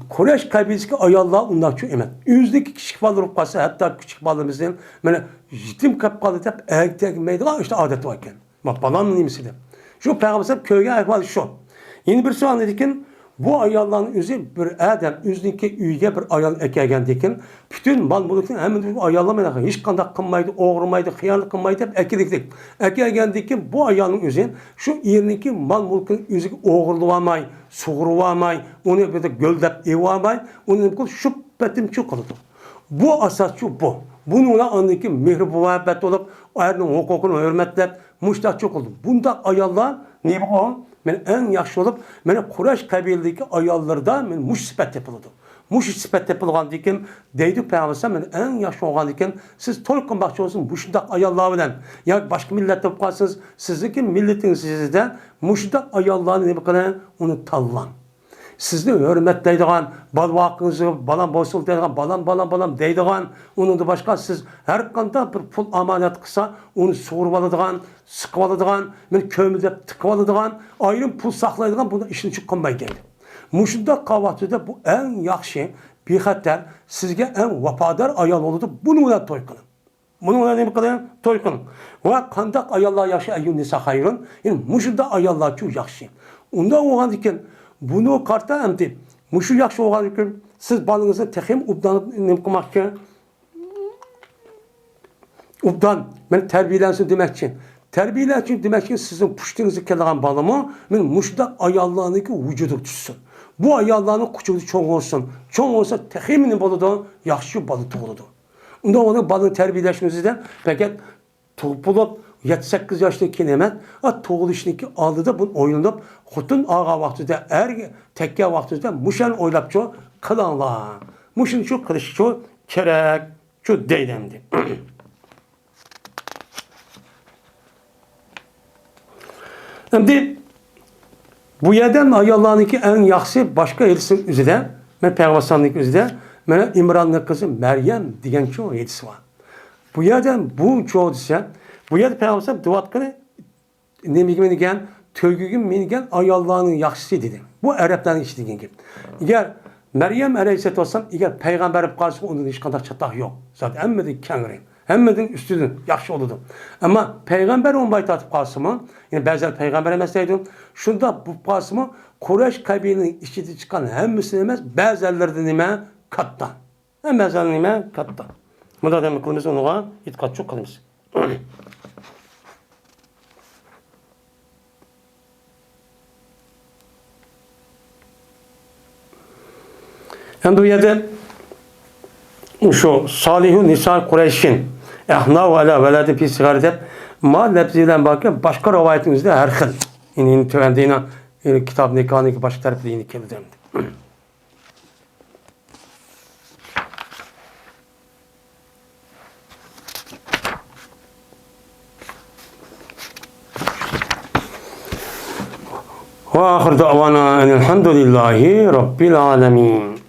[SPEAKER 1] Kureyş kabilesi ayallah ondan çok emin. Yüzdeki küçük balık kalsa hatta küçük balığımızın böyle jitim kapkalı hep erkekmeydi lan işte adet varken. Bak balan nimsi de. Şu peygamber köyge ahval şu. Yeni bir soğan dedikin bu ayalların özü bir adam yüzdeki üyge bir ayal ekegen dikin bütün mal mulukun hemen bu ayallama hiç kandak kılmaydı, oğurmaydı, hıyanlık kılmaydı hep ekidiktik. Ekegen dikin bu ayalın özü şu yerindeki mal mulukun özü oğurluğamay, soğurluğamay, onu böyle göldep evamay, onu şu betim çok oldu. Bu asas şu bu. Bununla andaki mehri muhabbet olup ayarının hukukunu hürmetlep muştak çok oldu. Bunda ayallar ne bu? Men en yaxşı olup, men Kureyş kabilindeki ayallarda men muş sifat yapıldı. Muş sifat yapılgan diken, deydi Peygamber men en yaxşı olgan diken, siz toy kılmakçı olsun muşdak ayallar bilen, ya başka millet yapıp kalsınız, sizdeki milletin sizde muşdak ayallarını ne bakın, onu tallan. Sizni hürmetleydiğen, bal vakınızı, balan bosul deydiğen, balan deydiğen, onun da başka siz her kanda bir pul amanet kısa, onu soğurvalıdığen, sıkıvalıdığen, men kömüldep tıkıvalıdığen, ayrım pul saklaydıgan, bunda işini çıkkanmay geldi. Muşunda kahvaltıda bu en yakşı, bir hatta sizge en vafadar ayal oldu, bununla toy kılın. Bununla ne kadar toy kılın. Ve kandak ayallar yakşı eyyun nisa hayrın, yani muşunda ayallar çok yakşı. Ondan olan diken, bunu karta emdi. Muşu yakşı olan diken, siz balınızı tehim ubdanıp ne kılmak ki, ubdan, ben terbiyelensin demek için. Terbiyelensin demek için sizin puştuğunuzu kelağın balımı, ben muşda ayallarındaki vücudu düşsün. Bu ayallarının kuçuğu çoğun olsun. Çoğun olsa tehiminin balığı yakşı balı tuğuludu. Ondan onu balını terbiyeleşmenizden peki tuğulup 7-8 yaşındaki hemen tuğul işindeki aldıda bunun oylanıp hutun ağa vaktinde tekke vaktinde muşan oylap çoğu kılanlar. Muşun çok kılışı çoğu kerek çoğu deylemdi. Şimdi bu yerden ayallarındaki en yaxşı başka elisi üzerinde, ben Peygamber'in üzerinde, ben İmran'ın kızı Meryem diyen çoğu elisi var. Bu yerden bu çoğu ise, bu yerde Peygamber duvatkını ne bilgen, tövgügün bilgen ayallarının yaxşısı dedi. Bu Arapların işi dediğin gibi. Eğer Meryem Aleyhisselatü Vesselam, eğer Peygamber karşı onun hiç kadar çatak yok. Zaten emmedin kenarı. Hemmedin üstüdün, yaxşı oldu. Ama peygamber on baytatıp kalsımı, yani bazen peygamber emeseydim, şunda bu kalsımı Kureyş kabilinin işiti çıkan hem müslüman bazıları nime kattan. Hem bazıları nime kattan. Bunda demek kılımız ona itikat çok kılımız. Hem bu yerde şu Salihun Nisa Kureyş'in ehna ve ala veladi fi sigaret ma lebzilen bakın başka rivayetimizde her xil. Yani tövendine kitap nikahındaki başka tarafı yine keldi. Ve ahir davana elhamdülillahi rabbil alemin.